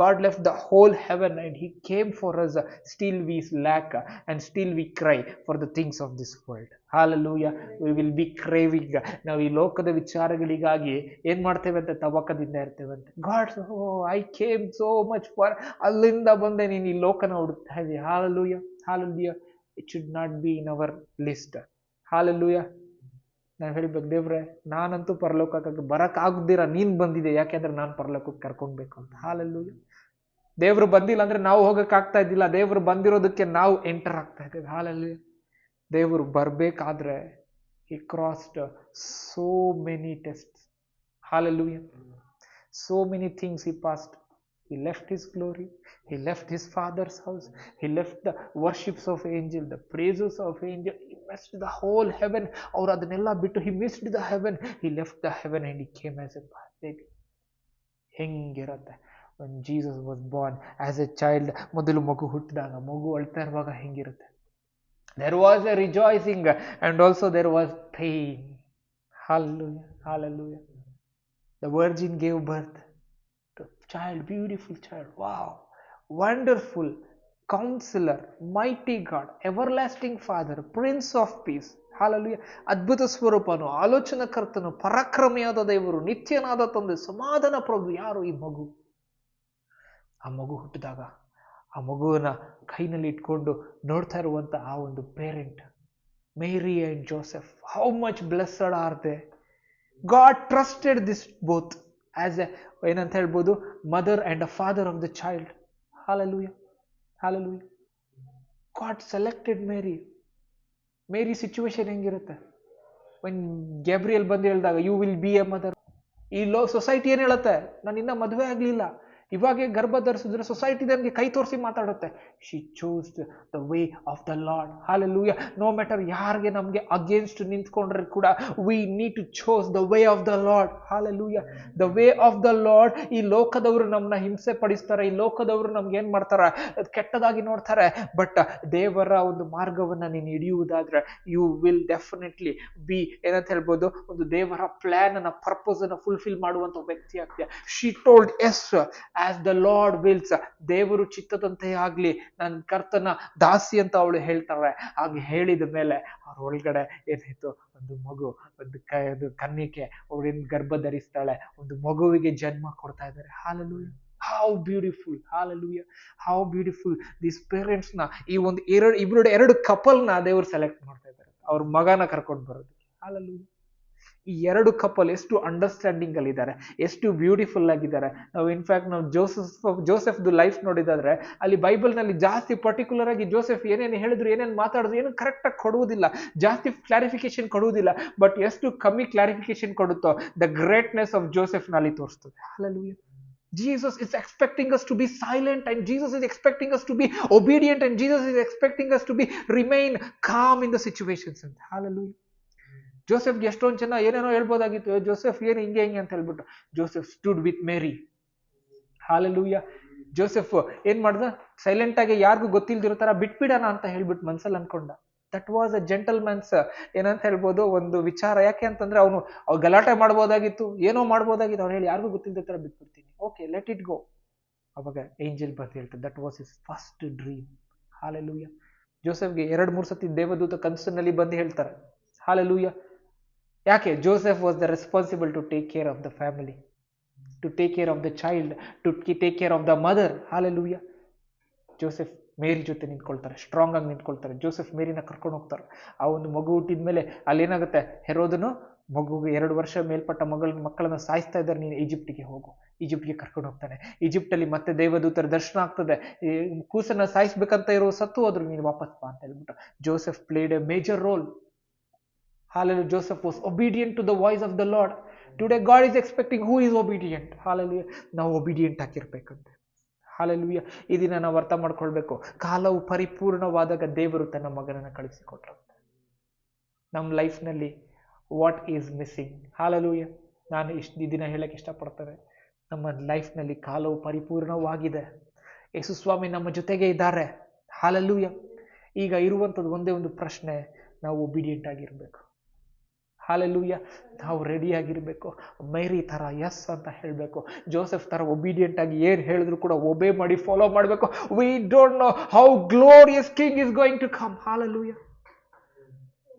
God left the whole heaven and he came for us. Still we lack and still we cry for the things of this world. Hallelujah. We will be craving. ನಾವು ಈ ಲೋಕದ ವಿಚಾರಗಳಿಗಾಗಿ ಏನ್ ಮಾಡ್ತೇವೆ ಅಂತ ತವಕದಿಂದ ಇರ್ತೇವೆ ಅಂತ. God, I came so much for, ಅಲ್ಲಿಂದ ಬಂದೆ ನೀನು ಈ ಲೋಕನ ಹುಡುಕ್ತಾ ಇದೀಯ. Hallelujah. Hallelujah. It should not be in our list. Hallelujah. ನಾನು ಹೇಳ್ಬೇಕು, ದೇವ್ರೆ ನಾನಂತೂ ಪರಲೋಕಕ್ಕೆ ಬರಕ್ಕಾಗ್ದಿರ ನೀನ್ ಬಂದಿದೆ, ಯಾಕೆಂದ್ರೆ ನಾನು ಪರಲೋಕಕ್ಕೆ ಕರ್ಕೊಂಡ್ಬೇಕು ಅಂತ. ಹಾಲೆಲೂಯಾ. ದೇವ್ರು ಬಂದಿಲ್ಲ ಅಂದ್ರೆ ನಾವು ಹೋಗಕ್ ಆಗ್ತಾ ಇದ್ದಿಲ್ಲ. ದೇವ್ರು ಬಂದಿರೋದಕ್ಕೆ ನಾವು ಎಂಟರ್ ಆಗ್ತಾ ಇದ್ದೇವೆ. ಹಾಲೆಲೂಯಾ. ದೇವರು ಬರ್ಬೇಕಾದ್ರೆ he crossed so many tests. Hallelujah. So many things he passed. He left his glory. He left his father's house. He left the worships of angel, the praises of angel. He missed the whole heaven. Aur adannella bittu he missed the heaven. He left the heaven and he came as a baby. ಹೆಂಗಿರುತ್ತೆ when Jesus was born as a child. ಮೊದಲು ಮಗು ಹುಟ್ಟಿದಾಗ, ಮಗು ಅಳ್ತಾ ಇರುವಾಗ ಹೆಂಗಿರುತ್ತೆ. There was a rejoicing and also there was pain. Hallelujah. Hallelujah. The virgin gave birth to a child, beautiful child. Wow. Wonderful Counselor, mighty God, everlasting Father, Prince of Peace. Hallelujah. ಅದ್ಭುತ ಸ್ವರೂಪನು, ಆಲೋಚನಕರ್ತನು, ಪರಾಕ್ರಮಿಯಾದ ದೇವರು, ನಿತ್ಯನಾದ ತಂದೆ, ಸಮಾಧಾನ ಪ್ರಭು. ಯಾರು ಈ ಮಗು? ಆ ಮಗು ಹುಟ್ಟಿದಾಗ ಆ ಮಗುವನ್ನ ಕೈನಲ್ಲಿ ಇಟ್ಕೊಂಡು ನೋಡ್ತಾ ಇರುವಂತ ಆ ಒಂದು parent, Mary and Joseph, how much blessed are they. God trusted this both as a ಏನಂತ ಹೇಳ್ಬೋದು, mother and a father of the child. Hallelujah. Hallelujah. God selected Mary. Mary situation ಹೆಂಗಿರುತ್ತೆ? when Gabriel ಬಂದು ಹೇಳಿದಾಗ you will be a mother. ಈ society ಏನ್ ಹೇಳುತ್ತೆ? ನಾನು ಇನ್ನ ಮದುವೆ ಆಗ್ಲಿಲ್ಲ, ಇವಾಗೆ ಗರ್ಭ ಧರಿಸಿದ್ರೆ ಸೊಸೈಟಿ ನನಗೆ ಕೈ ತೋರಿಸಿ ಮಾತಾಡುತ್ತೆ. She choose the way of the Lord. Hallelujah. No matter ಯಾರಿಗೆ ನಮಗೆ ಅಗೇನ್ಸ್ಟ್ ನಿಂತ್ಕೊಂಡ್ರೆ ಕೂಡ we need to chose the way of the Lord. Hallelujah. The way of the Lord. ಈ ಲೋಕದವರು ನಮ್ಮನ್ನ ಹಿಂಸೆ ಪಡಿಸ್ತಾರೆ, ಈ ಲೋಕದವರು ನಮ್ಗೆ ಏನ್ ಮಾಡ್ತಾರೆ, ಕೆಟ್ಟದಾಗಿ ನೋಡ್ತಾರೆ. ಬಟ್ ದೇವರ ಒಂದು ಮಾರ್ಗವನ್ನ ನೀನು ಹಿಡಿಯುವುದಾದ್ರೆ ಯು ವಿಲ್ ಡೆಫಿನೆಟ್ಲಿ ಬಿ ಏನಂತ ಹೇಳ್ಬೋದು, ಒಂದು ದೇವರ ಪ್ಲಾನ್ ಅನ್ನ ಪರ್ಪಸ್ ಅನ್ನ ಫುಲ್ಫಿಲ್ ಮಾಡುವಂತ ವ್ಯಕ್ತಿ ಆಗ್ತೀಯ. She told yes as the Lord wills. ದೇವರು ಚಿತ್ತದಂತೆ ಆಗ್ಲಿ, ನನ್ನ ಕರ್ತನ ದಾಸಿ ಅಂತ ಅವಳು ಹೇಳ್ತಾಳೆ. ಹಾಗೆ ಹೇಳಿದ ಮೇಲೆ ಅವ್ರ ಒಳಗಡೆ ಏನಾಯ್ತು, ಒಂದು ಮಗು, ಒಂದು ಕನ್ನಿಕೆ ಅವಳಿನ ಗರ್ಭ ಧರಿಸ್ತಾಳೆ, ಒಂದು ಮಗುವಿಗೆ ಜನ್ಮ ಕೊಡ್ತಾ ಇದ್ದಾರೆ. Hallelujah. How beautiful. Hallelujah. How beautiful. This parents ನ ಈ ಒಂದು ಎರಡು ಕಪಲ್ನ ದೇವರು ಸೆಲೆಕ್ಟ್ ಮಾಡ್ತಾ ಇದ್ದಾರೆ ಅವ್ರ ಮಗನ ಕರ್ಕೊಂಡು ಬರೋದು. ಹಾಲೆಲೂಯ. ಈ ಎರಡು ಕಪಲ್ ಎಷ್ಟು ಅಂಡರ್ಸ್ಟ್ಯಾಂಡಿಂಗ್ ಅಲ್ಲಿ ಇದ್ದಾರೆ, ಎಷ್ಟು ಬ್ಯೂಟಿಫುಲ್ ಆಗಿದ್ದಾರೆ. ನಾವು ಇನ್ಫ್ಯಾಕ್ಟ್ ನಾವು ಜೋಸೆಫ್ದು ಲೈಫ್ ನೋಡಿದಾದ್ರೆ ಅಲ್ಲಿ ಬೈಬಲ್ ನಲ್ಲಿ ಜಾಸ್ತಿ ಪರ್ಟಿಕ್ಯುಲರ್ ಆಗಿ ಜೋಸೆಫ್ ಏನೇನು ಹೇಳಿದ್ರು, ಏನೇನು ಮಾತಾಡಿದ್ರು, ಏನು ಕರೆಕ್ಟ್ ಆಗಿ ಕೊಡುವುದಿಲ್ಲ, ಜಾಸ್ತಿ ಕ್ಲಾರಿಫಿಕೇಶನ್ ಕೊಡುವುದಿಲ್ಲ. ಬಟ್ ಎಷ್ಟು ಕಮ್ಮಿ ಕ್ಲಾರಿಫಿಕೇಶನ್ ಕೊಡುತ್ತೋ ದ ಗ್ರೇಟ್ನೆಸ್ ಆಫ್ ಜೋಸೆಫ್ ನಲ್ಲಿ ತೋರಿಸ್ತದೆ. Hallelujah. Jesus is expecting us to be silent, and Jesus is expecting us to be obedient, and Jesus is expecting us to be remain calm in the situations. Hallelujah. ಜೋಸೆಫ್ಗೆ ಎಷ್ಟೊಂದು ಜನ ಏನೇನೋ ಹೇಳ್ಬೋದಾಗಿತ್ತು, Joseph ಏನು ಹಿಂಗೆ ಅಂತ ಹೇಳ್ಬಿಟ್ಟು. Joseph stood with Mary. Hallelujah. Joseph ಏನ್ ಮಾಡ್ದ, silent ಆಗಿ ಯಾರಿಗೂ ಗೊತ್ತಿಲ್ದಿರೋ ತರ ಬಿಟ್ಬಿಡೋಣ ಅಂತ ಹೇಳ್ಬಿಟ್ಟು ಮನ್ಸಲ್ಲಿ ಅನ್ಕೊಂಡ. ದಟ್ ವಾಸ್ ಅ ಜೆಂಟಲ್ಮನ್ಸ್ ಏನಂತ ಹೇಳ್ಬೋದು, ಒಂದು ವಿಚಾರ. ಯಾಕೆ ಅಂತಂದ್ರೆ ಅವ್ನು ಗಲಾಟೆ ಮಾಡ್ಬೋದಾಗಿತ್ತು, ಏನೋ ಮಾಡ್ಬೋದಾಗಿತ್ತು. ಅವ್ನು ಹೇಳಿ ಯಾರಿಗೂ ಗೊತ್ತಿಲ್ಲದ ತರ ಬಿಟ್ಬಿಡ್ತೀನಿ, ಓಕೆ ಲೆಟ್ ಇಟ್ ಗೋ. ಅವಾಗ ಏಂಜಲ್ ಬರ್ದು ಹೇಳ್ತಾರೆ, that was his first dream. Hallelujah. ಜೋಸೆಫ್ಗೆ 2-3 ಸತಿ ದೇವದೂತ ಕನಸಿನಲ್ಲಿ ಬಂದು ಹೇಳ್ತಾರೆ. ಹಾಲೆಲೂಯ. ಯಾಕೆ? Joseph was the responsible to take care of the family, to take care of the child, to take care of the mother. Hallelujah. Joseph Mary ಜೊತೆ ನಿಂತ್ಕೊಳ್ತಾರೆ, strong ಆಗಿ ನಿಂತ್ಕೊಳ್ತಾರೆ. ಜೋಸೆಫ್ ಮೇರಿನ ಕರ್ಕೊಂಡು ಹೋಗ್ತಾರೆ. ಆ ಒಂದು ಮಗು ಹುಟ್ಟಿದ ಮೇಲೆ ಅಲ್ಲೇನಾಗುತ್ತೆ, ಹೆರೋದನು ಮಗುಗೆ 2 ವರ್ಷ ಮೇಲ್ಪಟ್ಟ ಮಕ್ಕಳನ್ನ ಸಾಯಿಸ್ತಾ ಇದ್ದಾರೆ, ನೀನು ಈಜಿಪ್ಟಿಗೆ ಹೋಗು. ಈಜಿಪ್ಟ್ಗೆ ಕರ್ಕೊಂಡು ಹೋಗ್ತಾನೆ. ಈಜಿಪ್ಟಲ್ಲಿ ಮತ್ತೆ ದೇವದೂತರ ದರ್ಶನ ಆಗ್ತದೆ. ಕೂಸನ್ನ ಸಾಯಿಸ್ಬೇಕಂತ ಇರೋ ಸತ್ತು ಹೋದ್ರು, ನೀನು ವಾಪಸ್ ಬಾ ಅಂತ ಹೇಳ್ಬಿಟ್ಟು. Joseph played A major role. Hallelujah. Joseph was obedient to the voice of the Lord. Today God is expecting who is obedient. Hallelujah. ನಾವು obedient ಆಗಿರ್ಬೇಕಂತೆ. Hallelujah. ಈ ದಿನ ನಾವು ಅರ್ಥ ಮಾಡ್ಕೊಳ್ಬೇಕು, ಕಾಲವು ಪರಿಪೂರ್ಣವಾದಾಗ ದೇವರು ತನ್ನ ಮಗನನ್ನ ಕಳಿಸಿಕೊಟ್ರಂತೆ. ನಮ್ಮ ಲೈಫ್ನಲ್ಲಿ ವಾಟ್ ಈಸ್ ಮಿಸ್ಸಿಂಗ್? Hallelujah. ನಾನು ಈ ದಿನ ಹೇಳಕ್ಕೆ ಇಷ್ಟಪಡ್ತೇನೆ, ನಮ್ಮ ಲೈಫ್ನಲ್ಲಿ ಕಾಲವು ಪರಿಪೂರ್ಣವಾಗಿದೆ. ಯೇಸು ಸ್ವಾಮಿ ನಮ್ಮ ಜೊತೆಗೆ ಇದ್ದಾರೆ. Hallelujah. ಈಗ ಇರುವಂಥದ್ದು ಒಂದೇ ಒಂದು ಪ್ರಶ್ನೆ, ನಾವು ಒಬಿಡಿಯಂಟ್ ಆಗಿರ್ಬೇಕು. ಹಾಲೆಲೂಯ. ನಾವು ರೆಡಿ ಆಗಿರ್ಬೇಕು. ಮೇರಿ ತರ ಎಸ್ ಅಂತ ಹೇಳಬೇಕು. ಜೋಸೆಫ್ ತರ ಒಬಿಡಿಯಂಟ್ ಆಗಿ ಏನ್ ಹೇಳಿದ್ರು ಕೂಡ ಒಬೇ ಮಾಡಿ ಫಾಲೋ ಮಾಡಬೇಕು. We don't know how glorious king is going to come. Hallelujah.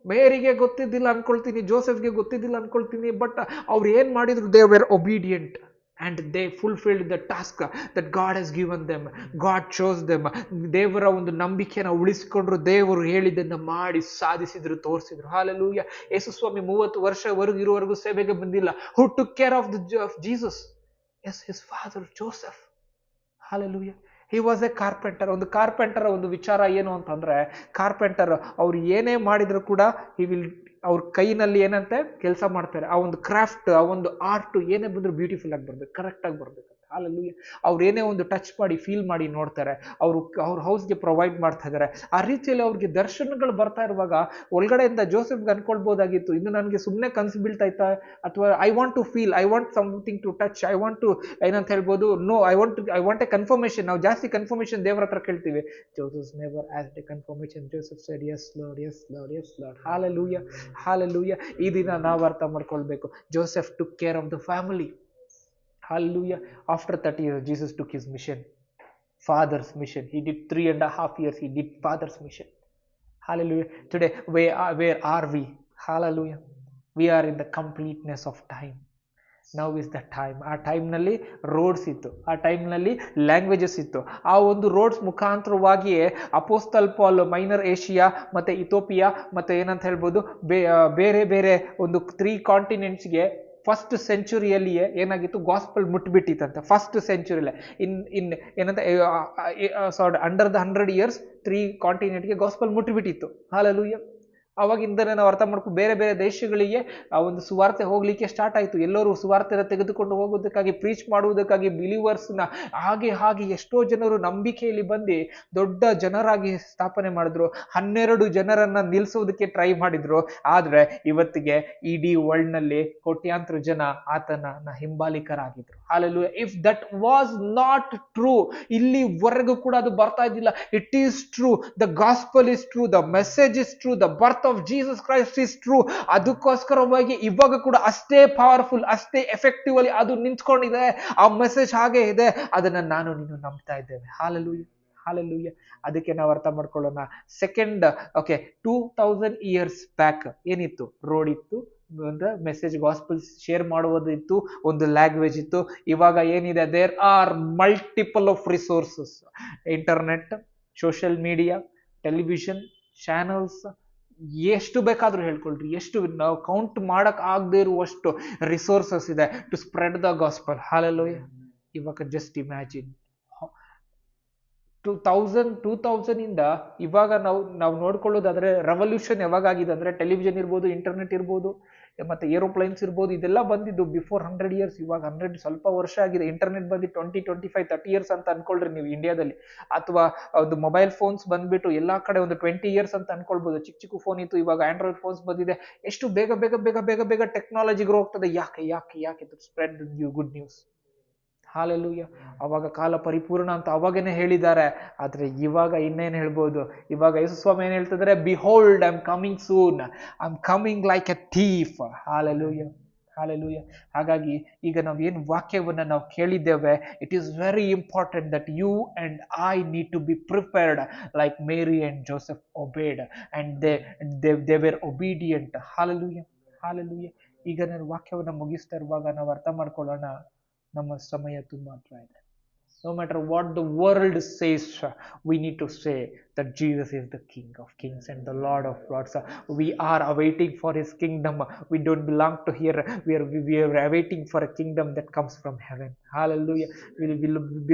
ಮೇರಿಗೆ ಗೊತ್ತಿದ್ದಿಲ್ಲ ಅನ್ಕೊಳ್ತೀನಿ, ಜೋಸೆಫ್ಗೆ ಗೊತ್ತಿದ್ದಿಲ್ಲ ಅನ್ಕೊಳ್ತೀನಿ, ಬಟ್ ಅವ್ರು ಏನ್ ಮಾಡಿದ್ರು, they were obedient and they fulfilled the task that God has given them. God chose them. ದೇವರ ಒಂದು ನಂಬಿಕೆನ ಉಳಿಸಿಕೊಂಡ್ರು, ದೇವರು ಹೇಳಿದ್ದನ್ನ ಮಾಡಿ ಸಾಧಿಸಿದ್ರು, ತೋರಿಸಿದ್ರು. ಹಾಲೆಲೂಯ. ಯೇಸು ಸ್ವಾಮಿ 30 ವರ್ಷವರೆಗೂ ಇರುವವರೆಗೂ ಸೇವೆಗೆ ಬಂದಿಲ್ಲ. Who took care of Jesus? Yes, his father Joseph. Hallelujah. He was a carpenter. ಒಂದು ಕಾರ್ಪೆಂಟರ್ ಒಂದು ವಿಚಾರ ಏನು ಅಂತಂದ್ರೆ, ಕಾರ್ಪೆಂಟರ್ ಅವ್ರು ಏನೇ ಮಾಡಿದ್ರು ಕೂಡ ಅವ್ರ ಕೈನಲ್ಲಿ ಏನಂತೆ ಕೆಲಸ ಮಾಡ್ತಾರೆ. ಆ ಒಂದು ಕ್ರಾಫ್ಟ್, ಆ ಒಂದು ಆರ್ಟ್ ಏನೇ ಬಂದ್ರು ಬ್ಯೂಟಿಫುಲ್ ಆಗಿ ಬರ್ಬೇಕು, ಕರೆಕ್ಟ್ ಆಗಿ ಬರ್ಬೇಕು. ಹಾಲೆಲೂಯ. ಅವ್ರು ಏನೇ ಒಂದು ಟಚ್ ಮಾಡಿ ಫೀಲ್ ಮಾಡಿ ನೋಡ್ತಾರೆ, ಅವ್ರ ಹೌಸ್ಗೆ ಪ್ರೊವೈಡ್ ಮಾಡ್ತಾ ಇದ್ದಾರೆ. ಆ ರೀತಿಯಲ್ಲಿ ಅವ್ರಿಗೆ ದರ್ಶನಗಳು ಬರ್ತಾ ಇರುವಾಗ ಒಳಗಡೆಯಿಂದ ಜೋಸೆಫ್ಗೆ ಅನ್ಕೊಳ್ಬೋದಾಗಿತ್ತು, ಇದು ನನಗೆ ಸುಮ್ಮನೆ ಕನಸು ಬೀಳ್ತಾ ಇತ್ತಾ, ಅಥವಾ I want to feel, I want something to touch, I want to ಏನಂತ ಹೇಳ್ಬೋದು, no I want a confirmation. ನಾವು ಜಾಸ್ತಿ ಕನ್ಫರ್ಮೇಶನ್ ದೇವರ ಹತ್ರ ಕೇಳ್ತೀವಿ. Joseph never asked a confirmation. Joseph said yes Lord, yes Lord, yes Lord. Hallelujah. Hallelujah. ಈ ದಿನ ನಾವು ಅರ್ಥ ಮಾಡ್ಕೊಳ್ಬೇಕು, Joseph took care of the family. Hallelujah. After 30 years, Jesus took his mission, Father's mission. He did 3.5 years. He did Father's mission. Hallelujah. Today, where are we? Hallelujah. We are in the completeness of time. Now is the time. ಆ ಟೈಮ್ನಲ್ಲಿ roads ಇತ್ತು, ಆ ಟೈಮ್ನಲ್ಲಿ languages ಇತ್ತು. ಆ ಒಂದು roads ಮುಖಾಂತರವಾಗಿಯೇ apostle Paul Minor Asia ಮತ್ತೆ ಇಥೋಪಿಯಾ ಮತ್ತೆ ಏನಂತ ಹೇಳ್ಬೋದು, ಬೇರೆ ಬೇರೆ ಒಂದು 3 ಕಾಂಟಿನೆಂಟ್ಸ್ಗೆ ಫಸ್ಟ್ ಸೆಂಚುರಿಯಲ್ಲಿಯೇ ಏನಾಗಿತ್ತು, ಗಾಸ್ಪಲ್ ಮುಟ್ಬಿಟ್ಟಿತ್ತಂತೆ. ಫಸ್ಟ್ ಸೆಂಚುರಿಯಲ್ಲೇ ಇನ್ ಏನಂತ ಅಂಡರ್ ದ 100 years 3 ಕಾಂಟಿನೆಂಟ್ಗೆ ಗಾಸ್ಪಲ್ ಮುಟ್ಬಿಟ್ಟಿತ್ತು. ಹಾಲೆಲೂಯ. ಅವಾಗಿಂದನೇ ನಾವು ಅರ್ಥ ಮಾಡ್ಕೊ ಬೇರೆ ಬೇರೆ ದೇಶಗಳಿಗೆ ಆ ಒಂದು ಸುವಾರ್ತೆ ಹೋಗ್ಲಿಕ್ಕೆ ಸ್ಟಾರ್ಟ್ ಆಯ್ತು. ಎಲ್ಲರೂ ಸುವಾರ್ತೆನ ತೆಗೆದುಕೊಂಡು ಹೋಗೋದಕ್ಕಾಗಿ, ಪ್ರೀಚ್ ಮಾಡುವುದಕ್ಕಾಗಿ ಬಿಲೀವರ್ಸ್ನ ಹಾಗೆ ಎಷ್ಟೋ ಜನರು ನಂಬಿಕೆಯಲ್ಲಿ ಬಂದು ದೊಡ್ಡ ಜನರಾಗಿ ಸ್ಥಾಪನೆ ಮಾಡಿದ್ರು. 12 ಜನರನ್ನ ನಿಲ್ಸೋದಕ್ಕೆ ಟ್ರೈ ಮಾಡಿದ್ರು. ಆದ್ರೆ ಇವತ್ತಿಗೆ ಇಡೀ ವರ್ಲ್ಡ್ ನಲ್ಲಿ ಕೋಟ್ಯಾಂತರ ಜನ ಆತನ ಹಿಂಬಾಲಿಕರಾಗಿದ್ರು. Hallelujah. If that was not true, ಇಲ್ಲಿವರೆಗೂ ಕೂಡ ಅದು ಬರ್ತಾ ಇದ್ದಿಲ್ಲ. It is true. The gospel is true. The message is true. The birth of Jesus Christ is true. ಅದಕ್ಕೋಸ್ಕರವಾಗಿ ಇವಾಗ ಕೂಡ ಅಷ್ಟೇ ಪವರ್ಫುಲ್, ಅಷ್ಟೇ ಎಫೆಕ್ಟಿವ್ಲಿ ಅದು ನಿಂತ್ಕೊಂಡಿದೆ. ಆ ಮೆಸೇಜ್ ಹಾಗೆ ಇದೆ. ಅದನ್ನ ನಾನು ನೀನು ನಂಬ್ತಾ ಇದ್ದೇವೆ. ಹಾಲೆಲೂಯ. ಅದಕ್ಕೆ ನಾವು ಅರ್ಥ ಮಾಡ್ಕೊಳ್ಳೋಣ. ಸೆಕೆಂಡ್ 2000 years ಬ್ಯಾಕ್ ಏನಿತ್ತು? ರೋಡ್ ಇತ್ತು, ಅಂದ್ರೆ ಮೆಸೇಜ್ ಗಾಸ್ಪಲ್ ಶೇರ್ ಮಾಡುವುದಿತ್ತು, ಒಂದು ಲ್ಯಾಂಗ್ವೇಜ್ ಇತ್ತು. ಇವಾಗ ಏನಿದೆ? There are multiple of resources. Internet, social media, television channels, ಎಷ್ಟು ಬೇಕಾದ್ರೂ ಹೇಳ್ಕೊಳ್ರಿ, ಎಷ್ಟು ನಾವು ಕೌಂಟ್ ಮಾಡಕ್ ಆಗದೆ ಇರುವಷ್ಟು ರಿಸೋರ್ಸಸ್ ಇದೆ to spread the gospel. Hallelujah. ಇವಾಗ ಜಸ್ಟ್ ಇಮ್ಯಾಜಿನ್ 2000 ಇಂದ ಇವಾಗ ನಾವು ನೋಡ್ಕೊಳ್ಳೋದಾದ್ರೆ ರೆವಲ್ಯೂಷನ್ ಯಾವಾಗ ಆಗಿದೆ ಅಂದ್ರೆ, ಟೆಲಿವಿಷನ್ ಇರ್ಬೋದು, ಇಂಟರ್ನೆಟ್ ಇರ್ಬೋದು, ಮತ್ತೆ ಏರೋಪ್ಲೈನ್ಸ್ ಇರ್ಬೋದು, ಇದೆಲ್ಲ ಬಂದಿದ್ದು ಬಿಫೋರ್ 100 years. ಇವಾಗ 100 ಸ್ವಲ್ಪ ವರ್ಷ ಆಗಿದೆ. ಇಂಟರ್ನೆಟ್ ಬಂದು 20, 25, 30 years ಅಂತ ಅನ್ಕೊಳ್ರಿ ನೀವು ಇಂಡಿಯಾದಲ್ಲಿ. ಅಥವಾ ಒಂದು ಮೊಬೈಲ್ ಫೋನ್ಸ್ ಬಂದ್ಬಿಟ್ಟು ಎಲ್ಲಾ ಕಡೆ ಒಂದು 20 years ಅಂತ ಅನ್ಕೊಳ್ಬಹುದು. ಚಿಕ್ಕ ಫೋನ್ ಇತ್ತು, ಇವಾಗ ಆಂಡ್ರಾಯ್ಡ್ ಫೋನ್ಸ್ ಬಂದಿದೆ. ಎಷ್ಟು ಬೇಗ ಟೆಕ್ನಾಲಜಿ ಗ್ರೋ ಹೋಗ್ತದೆ. ಯಾಕೆ to spread good news. Hallelujah. ಅವಾಗ ಕಾಲ ಪರಿಪೂರ್ಣ ಅಂತ ಅವಾಗೇನೆ ಹೇಳಿದ್ದಾರೆ. ಆದ್ರೆ ಇವಾಗ ಇನ್ನೇನು ಹೇಳ್ಬೋದು? ಇವಾಗ ಯೇಸು ಸ್ವಾಮಿ ಏನ್ ಹೇಳ್ತಿದ್ದಾರೆ? Behold I am coming soon, I am coming like a thief. Hallelujah. ಹಾಗಾಗಿ ಈಗ ನಾವು ಏನು ವಾಕ್ಯವನ್ನ ನಾವು ಕೇಳಿದ್ದೇವೆ, it is very important that you and I need to be prepared like Mary and Joseph obeyed and they were obedient. Hallelujah. ಈಗ ನಾನು ವಾಕ್ಯವನ್ನ ಮುಗಿಸ್ತಾ ಇರುವಾಗ ನಾವು ಅರ್ಥ ಮಾಡ್ಕೊಳ್ಳೋಣ, ನಮ್ಮ ಸಮಯ ತುಂಬಾ ಹತ್ರ ಇದೆ. No matter what the world says, we need to say that Jesus is the King of Kings and the Lord of Lords. We are awaiting for His kingdom. We don't belong to here. We are awaiting for a kingdom that comes from heaven. Hallelujah. We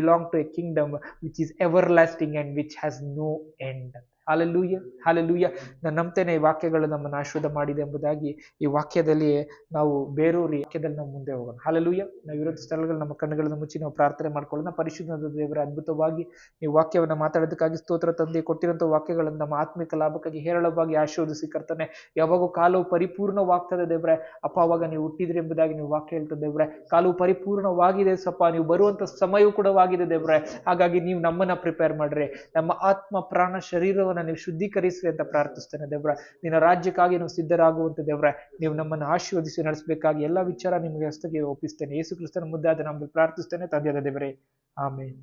belong to a kingdom which is everlasting and which has no end. Hallelujah. ನಾನು ನಂಬ್ತೇನೆ ಈ ವಾಕ್ಯಗಳು ನಮ್ಮನ್ನು ಆಶೀರ್ವಾದ ಮಾಡಿದೆ ಎಂಬುದಾಗಿ. ಈ ವಾಕ್ಯದಲ್ಲಿ ನಾವು ಬೇರೂರಿ ವಾಕ್ಯದಲ್ಲಿ ನಾವು ಮುಂದೆ ಹೋಗೋಣ. ಹಾಲೆಲೂಯ. ನಾವು ಇರೋ ಸ್ಥಳಗಳು ನಮ್ಮ ಕಣ್ಣುಗಳನ್ನು ಮುಚ್ಚಿ ನಾವು ಪ್ರಾರ್ಥನೆ ಮಾಡ್ಕೊಳ್ಳೋಣ. ಪರಿಶುದ್ಧ ದೇವರ ಅದ್ಭುತವಾಗಿ ಈ ವಾಕ್ಯವನ್ನು ಮಾತಾಡೋದಕ್ಕಾಗಿ ಸ್ತೋತ್ರ ತಂದೆ. ಕೊಟ್ಟಿರುವಂತಹ ವಾಕ್ಯಗಳನ್ನು ನಮ್ಮ ಆತ್ಮಿಕ ಲಾಭಕ್ಕಾಗಿ ಹೇರಳವಾಗಿ ಆಶೀರ್ವದಿಸಿ ಕರ್ತನೆ. ಯಾವಾಗೂ ಕಾಲವು ಪರಿಪೂರ್ಣವಾಗ್ತದೆ ದೇವ್ರೆ. ಅಪ್ಪ, ಅವಾಗ ನೀವು ಹುಟ್ಟಿದ್ರಿ ಎಂಬುದಾಗಿ ನೀವು ವಾಕ್ಯ ಹೇಳ್ತದೆ ದೇವ್ರೆ. ಕಾಲವು ಪರಿಪೂರ್ಣವಾಗಿದೆ ಸಪ್ಪ, ನೀವು ಬರುವಂತ ಸಮಯವೂ ಕೂಡ ಆಗಿದೆ ದೇವ್ರೆ. ಹಾಗಾಗಿ ನೀವು ನಮ್ಮನ್ನ ಪ್ರಿಪೇರ್ ಮಾಡ್ರಿ, ನಮ್ಮ ಆತ್ಮ ಪ್ರಾಣ ಶರೀರವನ್ನು ನೀವು ಶುದ್ಧೀಕರಿಸ್ರಿ ಅಂತ ಪ್ರಾರ್ಥಿಸ್ತೇನೆ ದೇವ್ರ. ನಿನ್ನ ರಾಜ್ಯಕ್ಕಾಗಿ ನಾವು ಸಿದ್ಧರಾಗುವಂತೆ ದೇವ್ರ, ನೀವು ನಮ್ಮನ್ನು ಆಶೀರ್ವದಿಸಿ ನಡೆಸಬೇಕಾಗಿ ಎಲ್ಲ ವಿಚಾರ ನಿಮಗೆ ಹಸ್ತಕ್ಕೆ ಒಪ್ಪಿಸ್ತೇನೆ. ಯೇಸು ಕ್ರಿಸ್ತನ ಮುದ್ದಾದ ನಾಮದಲ್ಲಿ ಪ್ರಾರ್ಥಿಸ್ತೇನೆ ತಂದೆಯಾದ ದೇವರೇ, ಆಮೆನ್.